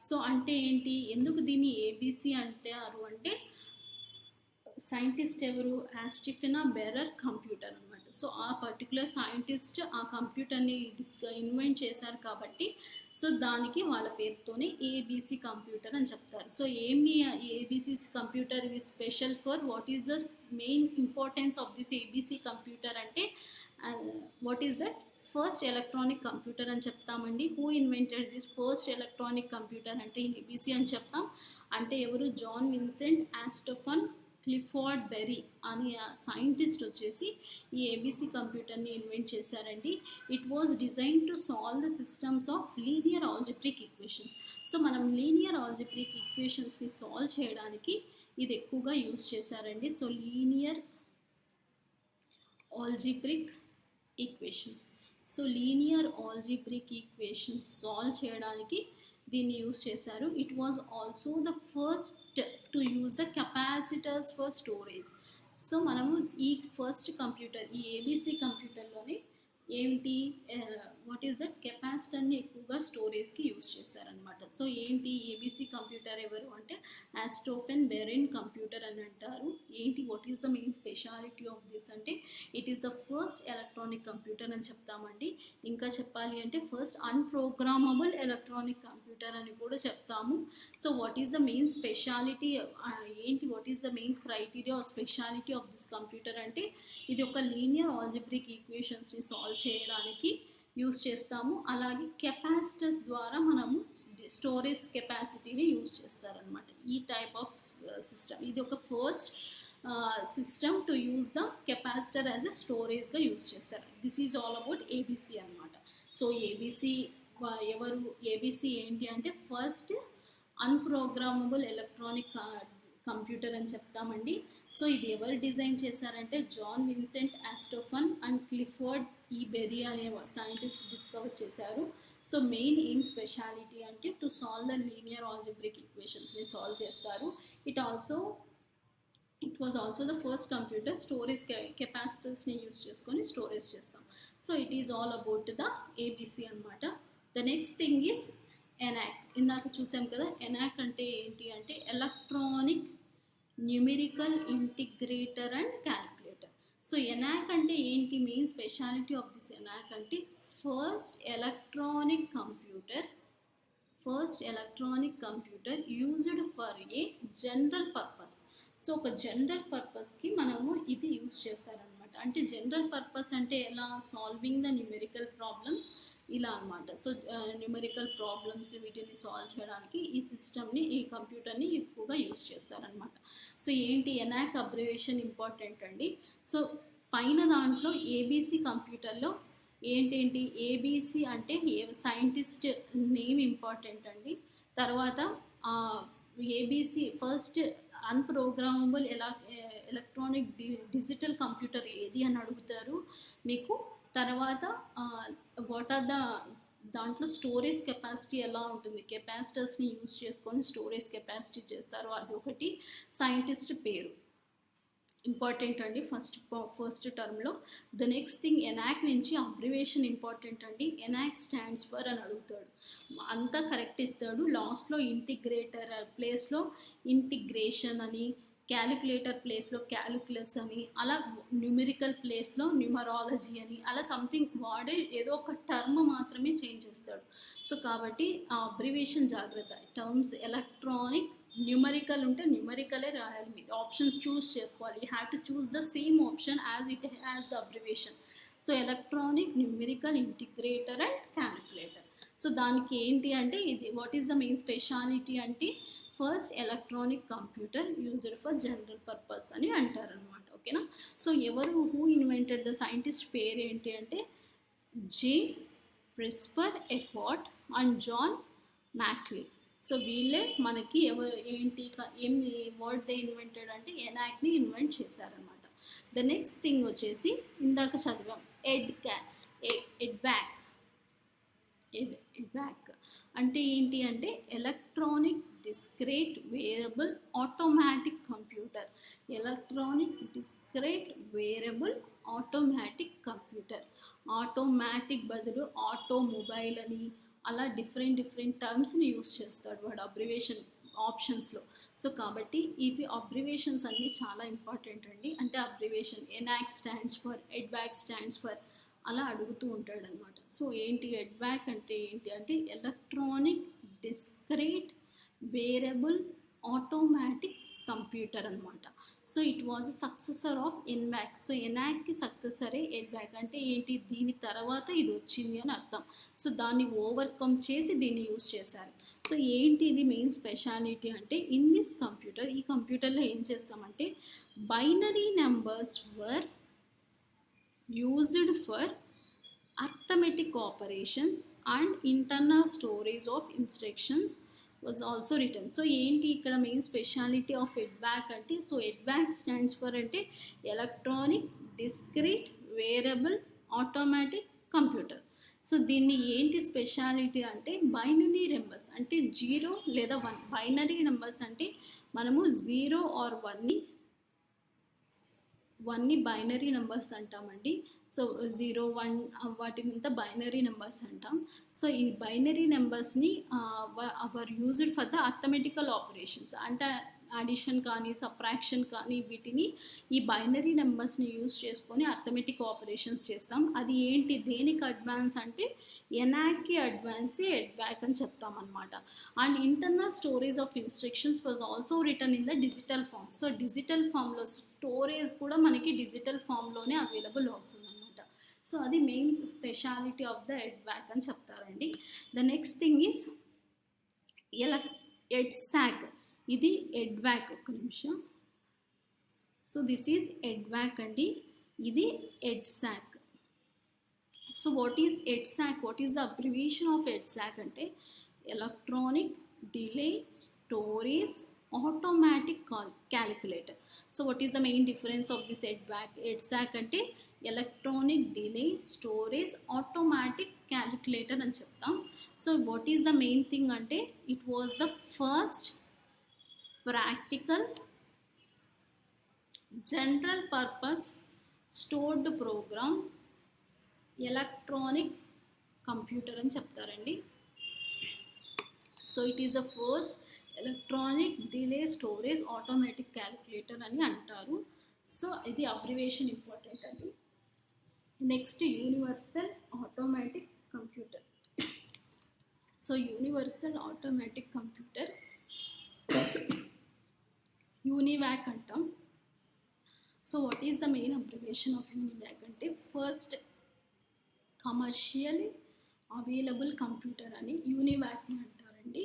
సో అంటే ఏంటి, ఎందుకు దీన్ని ABC అంటారు అంటే సైంటిస్ట్ ఎవరు, ఆస్టిఫెనా బెరర్ కంప్యూటర్ అనమాట. సో ఆ పర్టికులర్ సైంటిస్ట్ ఆ కంప్యూటర్ని ఇన్వెంట్ చేశారు కాబట్టి సో దానికి వాళ్ళ పేరుతోనే ABC కంప్యూటర్ అని చెప్తారు. సో ఏమి ABC కంప్యూటర్ ఇది special for, what is the main importance of this ABC computer అంటే what is that first electronic computer అని చెప్తామండి. Who invented this first electronic computer అంటే ఏబీసీ అని చెప్తాం. అంటే ఎవరు? జాన్ విన్సెంట్ ఆస్టోఫన్ క్లిఫార్డ్ బెర్రీ అనే సైంటిస్ట్ వచ్చేసి ఈ ఏబీసీ కంప్యూటర్ని ఇన్వెంట్ చేశారండి. It was design to solve the systems of linear algebraic equations. So మనం లీనియర్ ఆల్జిబ్రిక్ ఈక్వేషన్స్ని సాల్వ్ చేయడానికి ఇది ఎక్కువగా యూజ్ చేశారండి. So linear algebraic equations. So linear algebraic equations solve చేయడానికి దీన్ని యూజ్ చేశారు. It was also the first to use the capacitors for storage. So మనము ఈ ఫస్ట్ కంప్యూటర్ ఈ ఏబీసీ కంప్యూటర్లోనే ఏంటి వాట్ ఈస్ దట్ కెపాసిటర్ని ఎక్కువగా స్టోరేజ్కి యూజ్ చేశారనమాట. సో ఏంటి ఏబీసీ కంప్యూటర్ ఎవరు అంటే ఆస్ట్రోఫెన్ బెరెన్ కంప్యూటర్ అని అంటారు. ఏంటి what is the main speciality of this అంటే it is the first electronic computer అని చెప్తామండి. ఇంకా చెప్పాలి అంటే ఫస్ట్ అన్ప్రోగ్రామబుల్ ఎలక్ట్రానిక్ కంప్యూటర్ అని కూడా చెప్తాము. So what is the main speciality ఏంటి what is the main criteria or speciality of this computer అంటే ఇది ఒక లీనియర్ ఆల్జిబ్రిక్ ఈక్వేషన్స్ని సాల్వ్ చేయడానికి యూస్ చేస్తాము. అలాగే కెపాసిటర్స్ ద్వారా మనము స్టోరేజ్ కెపాసిటీని యూస్ చేస్తారనమాట. ఈ టైప్ ఆఫ్ సిస్టమ్ ఇది ఒక first system to use the capacitor as a స్టోరేజ్గా యూస్ చేస్తారు. This is all about ABC అనమాట. సో ఏబీసీ ఎవరు? ఏబీసీ ఏంటి అంటే ఫస్ట్ అన్ప్రోగ్రామబుల్ ఎలక్ట్రానిక్ కంప్యూటర్ అని చెప్తామండి. సో ఇది ఎవరు డిజైన్ చేశారంటే జాన్ విన్సెంట్ ఆస్టోఫన్ అండ్ క్లిఫర్డ్ ఈ బెర్రీ అనే సైంటిస్ట్ డిస్కవర్ చేశారు. సో మెయిన్ ఏం స్పెషాలిటీ అంటే to solve the linear algebraic ఈక్వేషన్స్ని సాల్వ్ చేస్తారు. It was also the first computer storage కెపాసిటర్స్ని యూజ్ చేసుకొని స్టోరేజ్ చేస్తాం. So it is all about the ABC అనమాట. The next thing is ENIAC. ఇందాక చూసాం కదా, ఎనాక్ అంటే ఏంటి అంటే electronic numerical integrator and calculator. So ENIAC అంటే ఏంటి? మెయిన్ స్పెషాలిటీ ఆఫ్ దిస్ ఎనాక్ అంటే first electronic computer used for a general purpose. So ఒక జనరల్ పర్పస్కి మనము ఇది యూజ్ చేస్తారనమాట. అంటే జనరల్ పర్పస్ అంటే ఎలా? సాల్వింగ్ ద న్యూమెరికల్ ప్రాబ్లమ్స్ ఇలా అనమాట. సో న్యూమెరికల్ ప్రాబ్లమ్స్ వీటిని సాల్వ్ చేయడానికి ఈ సిస్టమ్ని ఈ కంప్యూటర్ని ఎక్కువగా యూస్ చేస్తారనమాట. సో ఏంటి? ఎనాక్ అబ్రివేషన్ ఇంపార్టెంట్ అండి. సో పైన దాంట్లో ఏబీసీ కంప్యూటర్లో ఏంటేంటి? ఏబీసీ అంటే సైంటిస్ట్ నేమ్ ఇంపార్టెంట్ అండి. తర్వాత ABC first unprogrammable electronic digital computer ఏది అని అడుగుతారు మీకు. తర్వాత వాట్ ఆర్ దాంట్లో స్టోరేజ్ కెపాసిటీ ఎలా ఉంటుంది? కెపాసిటర్స్ని యూజ్ చేసుకొని స్టోరేజ్ కెపాసిటీ చేస్తారు. అది ఒకటి సైంటిస్ట్ పేరు ఇంపార్టెంట్ అండి ఫస్ట్ టర్మ్లో. ద నెక్స్ట్ థింగ్ ఎనాక్ నుంచి అబ్రివేషన్ ఇంపార్టెంట్ అండి. ఎనాక్ స్టాండ్స్ ఫర్ అని అడుగుతాడు, అంతా కరెక్ట్ ఇస్తాడు. లాస్ట్లో ఇంటిగ్రేటర్ ప్లేస్లో ఇంటిగ్రేషన్ అని, క్యాలిక్యులేటర్ ప్లేస్లో క్యాలిక్యులస్ అని, అలా న్యూమెరికల్ ప్లేస్లో న్యూమరాలజీ అని, అలా సంథింగ్ వాడే ఏదో ఒక టర్మ్ మాత్రమే చేంజ్ చేస్తాడు. సో కాబట్టి ఆ అబ్రివేషన్ జాగ్రత్త. టర్మ్స్ ఎలక్ట్రానిక్ న్యూమరికల్ ఉంటే న్యూమరికలే రాయాలి. మీరు ఆప్షన్స్ చూస్ చేసుకోవాలి. You have to choose the same option as it has the abbreviation. So electronic, numerical, integrator and calculator. So దానికి ఏంటి అంటే ఇది what is the main speciality అంటే first electronic computer used for general purpose అని అంటారనమాట. ఓకేనా? So who invented the scientist పేరు ఏంటి అంటే J Presper Eckert and John Mauchly. So వీళ్ళే మనకి వర్డ్ దే ఇన్వెంటెడ్ అంటే ఎనాక్ని ఇన్వెంట్ చేశారనమాట. ద నెక్స్ట్ థింగ్ వచ్చేసి ఇందాక చదివాం ఎడ్వాక్ అంటే ఏంటి అంటే electronic discrete variable automatic computer. Automatic బదులు ఆటోమొబైల్ అని అలా డిఫరెంట్ టర్మ్స్ని యూస్ చేస్తాడు వాడు అబ్రివేషన్ ఆప్షన్స్లో. సో కాబట్టి ఇవి అబ్రివేషన్స్ అన్నీ చాలా ఇంపార్టెంట్ అండి. అంటే abbreviation ENIAC stands for, EDVAC stands for అలా అడుగుతూ ఉంటాడు అనమాట. సో ఏంటి ఎడ్వాక్ అంటే ఏంటి అంటే electronic discrete variable automatic computer అనమాట. So it was a successor of ENIAC. సో ఎనాక్కి సక్సెసరే ఎడ్వాక్. అంటే ఏంటి, దీని తర్వాత ఇది వచ్చింది అని అర్థం. సో దాన్ని ఓవర్కమ్ చేసి దీన్ని యూజ్ చేశారు. సో ఏంటి ఇది మెయిన్ స్పెషాలిటీ అంటే, ఇన్ దిస్ కంప్యూటర్, ఈ కంప్యూటర్లో ఏం చేస్తామంటే binary numbers were used for arithmetic operations and internal storage of instructions was also written. So ఏంటి ఇక్కడ మెయిన్ స్పెషాలిటీ ఆఫ్ ఎడ్వాక్ అంటే, సో ఎడ్వాక్ స్టాండ్స్ ఫర్ అంటే electronic discrete variable automatic computer. So దీన్ని ఏంటి స్పెషాలిటీ అంటే బైనరీ నెంబర్స్ అంటే 0 లేదా 1. బైనరీ నెంబర్స్ అంటే మనము 0 ఆర్ 1ని బైనరీ నెంబర్స్ అంటామండి. సో 0 1 వాటినంతా బైనరీ నెంబర్స్ అంటాం. సో ఈ బైనరీ నెంబర్స్ని are used for the arithmetical operations అంటే అడిషన్ కానీ సబ్ట్రాక్షన్ కానీ వీటిని ఈ బైనరీ నెంబర్స్ని యూజ్ చేసుకొని అర్థమెటిక్ ఆపరేషన్స్ చేస్తాం. అది ఏంటి, దేనికి అడ్వాన్స్ అంటే ఎనాక్కి అడ్వాన్స్ ఎడ్వాక్ అని చెప్తామన్నమాట. And internal storage of instructions was also written in the digital form. So digital ఫామ్లో స్టోరేజ్ కూడా మనకి డిజిటల్ ఫామ్లోనే అవైలబుల్ అవుతుంది అనమాట. సో అది main speciality of the EDVAC అని చెప్తారండి. The next thing is EDSAC. ఇది ఎడ్వాక్. ఒక్క నిమిషం. సో దిస్ ఈజ్ ఎడ్వాక్ అండి, ఇది EDSAC. So what is EDSAC, what is the abbreviation of EDSAC అంటే electronic delay storage automatic calculator. So what is the main difference of this EDSAC అంటే electronic delay storage automatic calculator అని చెప్తాం. So what is the main thing అంటే it was the first practical general purpose stored program electronic computer అని చెప్తారండి. So it is the first electronic delay storage automatic calculator అని అంటారు. సో ఇది అబ్రివేషన్ ఇంపార్టెంట్ అండి. Next universal automatic computer. So universal automatic computer UNIVAC అంటాం. So what is the main abbreviation of UNIVAC అంటే ఫస్ట్ కమర్షియల్ అవైలబుల్ కంప్యూటర్ అని యూనివాక్ని అంటారండి.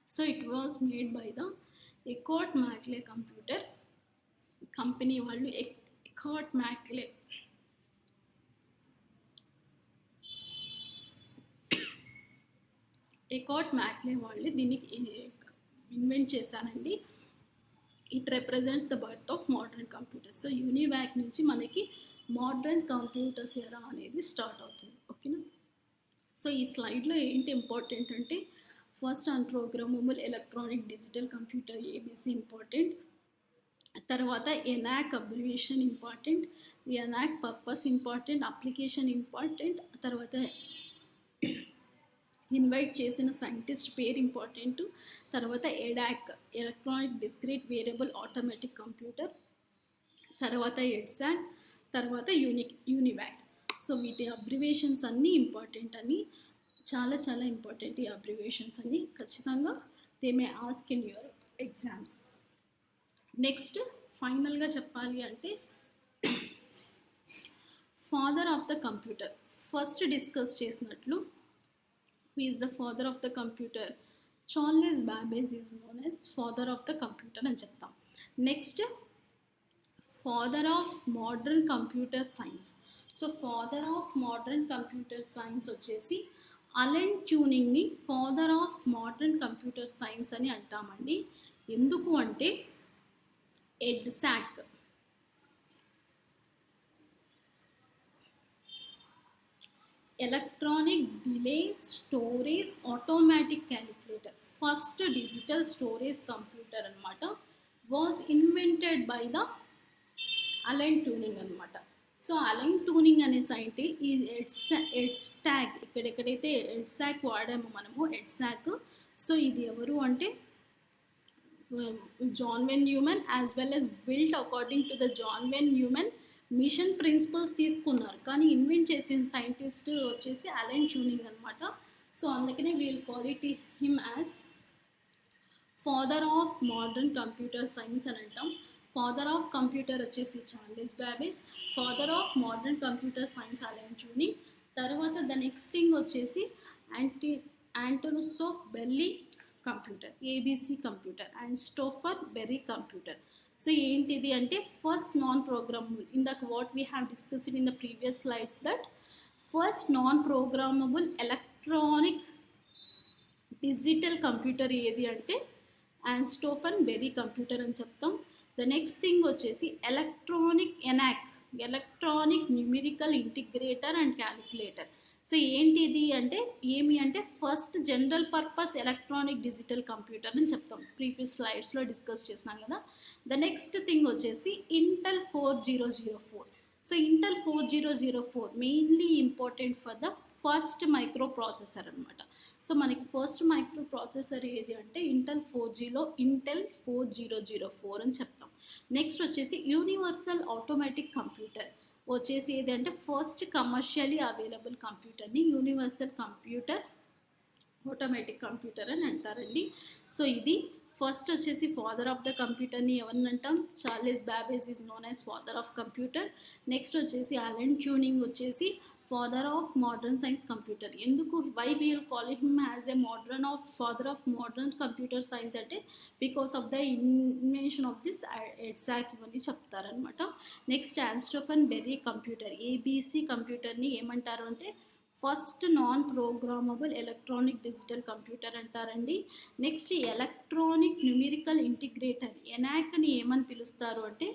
So it was made by the Eckert Mauchly computer company వాళ్ళు. ఎకార్ట్ మ్యాక్లే వాళ్ళు దీన్ని ఇన్వెంట్ చేశారండి. It represents the birth of modern computers. So UNIVAC నుంచి మనకి మోడర్న్ కంప్యూటర్స్ ఎరా అనేది స్టార్ట్ అవుతుంది. ఓకేనా. సో ఈ స్లైడ్లో ఏంటి ఇంపార్టెంట్ అంటే first unprogrammable electronic digital computer ABC important, తర్వాత ENIAC abbreviation important, ENIAC purpose important, application important, తర్వాత ఇన్వైట్ చేసిన సైంటిస్ట్ పేరు ఇంపార్టెంట్, తర్వాత EDVAC electronic discrete variable automatic computer, తర్వాత ఎడ్సాక్, తర్వాత యూనివాక్. సో వీటి అబ్రివేషన్స్ అన్నీ ఇంపార్టెంట్ అని, చాలా చాలా ఇంపార్టెంట్ ఈ అబ్రివేషన్స్ అన్నీ. ఖచ్చితంగా they may ask in your exams. Next ఫైనల్గా చెప్పాలి అంటే father of the computer. First discuss చేసినట్లు who is the father of the computer, Charles Babbage is known as father of the computer అని చెప్తాం. Next father of modern computer science. So father of modern computer science వచ్చేసి అలెన్ ట్యూరింగ్ని father of modern computer science అని అంటామండి. ఎందుకు అంటే EDSAC electronic delay storage automatic calculator, first digital storage computer అనమాట, was invented by the Alan Turing అనమాట. సో అలెన్ ట్యూరింగ్ అనే సైంటిస్ట్ ఈ ఎడ్సాక్ ఎక్కడెక్కడైతే ఎడ్సాక్ వాడామో మనము ఎడ్సాక్. సో ఇది ఎవరు అంటే John von Neumann as well as built according to the John von Neumann machine principles తీసుకున్నారు, కానీ ఇన్వెంట్ చేసిన సైంటిస్ట్ వచ్చేసి అలెన్ ట్యూరింగ్ అనమాట. సో అందుకనే we'll call it him as father of modern computer science అని అంటాం. ఫాదర్ ఆఫ్ కంప్యూటర్ వచ్చేసి Charles Babbage, father of modern computer science Alan Turing. తర్వాత ద నెక్స్ట్ థింగ్ వచ్చేసి Atanasoff Berry computer, ABC computer అండ్ స్టోఫర్ బెర్రీ కంప్యూటర్. సో ఏంటిది అంటే ఫస్ట్ నాన్ ప్రోగ్రామబుల్, ఇందాక what we have discussed in the previous slides that first non programmable electronic digital computer ఏది అంటే ఆన్స్టోఫన్ బెర్రీ కంప్యూటర్ అని చెప్తాం. ద నెక్స్ట్ థింగ్ వచ్చేసి electronic numerical integrator and calculator. So ఏంటిది అంటే ఏమి అంటే first general purpose electronic digital computer అని చెప్తాం, ప్రీవియస్ స్లైడ్స్లో డిస్కస్ చేసినాం కదా. ద నెక్స్ట్ థింగ్ వచ్చేసి Intel 4004. So Intel 4004 mainly important for the first micro processor అనమాట. సో మనకి ఫస్ట్ మైక్రో ప్రాసెసర్ ఏది అంటే ఇంటెల్ 4004 అని చెప్తాం. నెక్స్ట్ వచ్చేసి యూనివర్సల్ ఆటోమేటిక్ కంప్యూటర్ వచ్చేసి ఏది అంటే ఫస్ట్ కమర్షియలీ అవైలబుల్ కంప్యూటర్ని యూనివర్సల్ కంప్యూటర్ ఆటోమేటిక్ కంప్యూటర్ అని అంటారండి. సో ఇది ఫస్ట్ వచ్చేసి ఫాదర్ ఆఫ్ ద కంప్యూటర్ని ఎవరిని అంటాం, Charles Babbage is known as father of computer. Next వచ్చేసి అలెన్ ట్యూరింగ్ వచ్చేసి father of modern science computer. ఎందుకు why we'll call him as a father of modern computer science అంటే because of the invention of this ఎగ్జాక్ట్ ఇవన్నీ చెప్తారనమాట. నెక్స్ట్ ఆన్స్టోఫన్ బెర్రీ కంప్యూటర్, ఏబీసీ కంప్యూటర్ని ఏమంటారు అంటే first non programmable electronic digital computer అంటారండి. నెక్స్ట్ ఎలక్ట్రానిక్ న్యూమెరికల్ ఇంటిగ్రేటర్, ఎనాక్ని ఏమని పిలుస్తారు అంటే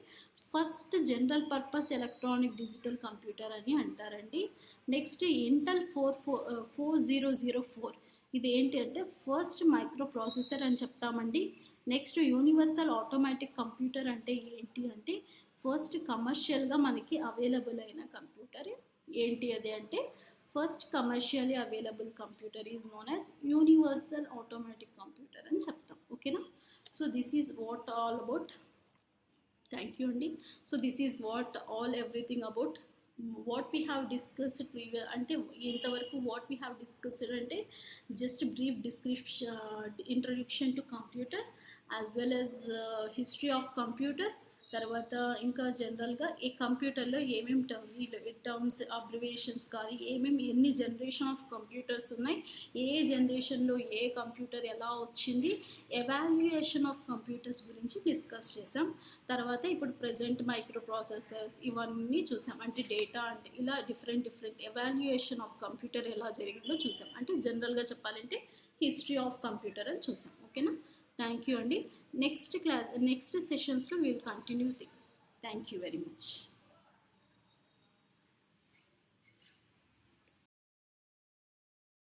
first general purpose electronic digital computer అని అంటారండి. నెక్స్ట్ ఇంటెల్ 4004, ఇది ఏంటి అంటే ఫస్ట్ మైక్రో ప్రాసెసర్ అని చెప్తామండి. నెక్స్ట్ యూనివర్సల్ ఆటోమేటిక్ కంప్యూటర్ అంటే ఏంటి అంటే ఫస్ట్ కమర్షియల్గా మనకి అవైలబుల్ అయిన కంప్యూటర్ ఏంటి అది అంటే first commercially available computer is known as universal automatic computer అని చెప్తాం. ఓకేనా. So this is what all about. Thank you అండి. So this is what all everything about what we have discussed previous అంటే ఇంతవరకు వాట్ వీ హ్యావ్ డిస్కస్డ్ అంటే just brief introduction to computer as well as history of computer. తర్వాత ఇంకా జనరల్గా ఈ కంప్యూటర్లో ఏమేమి టర్మ్స్ అబ్రివేషన్స్ కానీ ఎన్ని జనరేషన్ ఆఫ్ కంప్యూటర్స్ ఉన్నాయి, ఏ జనరేషన్లో ఏ కంప్యూటర్ ఎలా వచ్చింది, ఎవాల్యుయేషన్ ఆఫ్ కంప్యూటర్స్ గురించి డిస్కస్ చేసాం. తర్వాత ఇప్పుడు ప్రజెంట్ మైక్రో ప్రాసెసర్స్ ఇవన్నీ చూసాం, అంటే డేటా అంటే ఇలా డిఫరెంట్ ఎవాల్యుయేషన్ ఆఫ్ కంప్యూటర్ ఎలా జరిగిందో చూసాం. అంటే జనరల్గా చెప్పాలంటే హిస్టరీ ఆఫ్ కంప్యూటర్ అని చూసాం. ఓకేనా. థ్యాంక్ యూ అండి. నెక్స్ట్ సెషన్స్లో will continue thing. Thank you very much.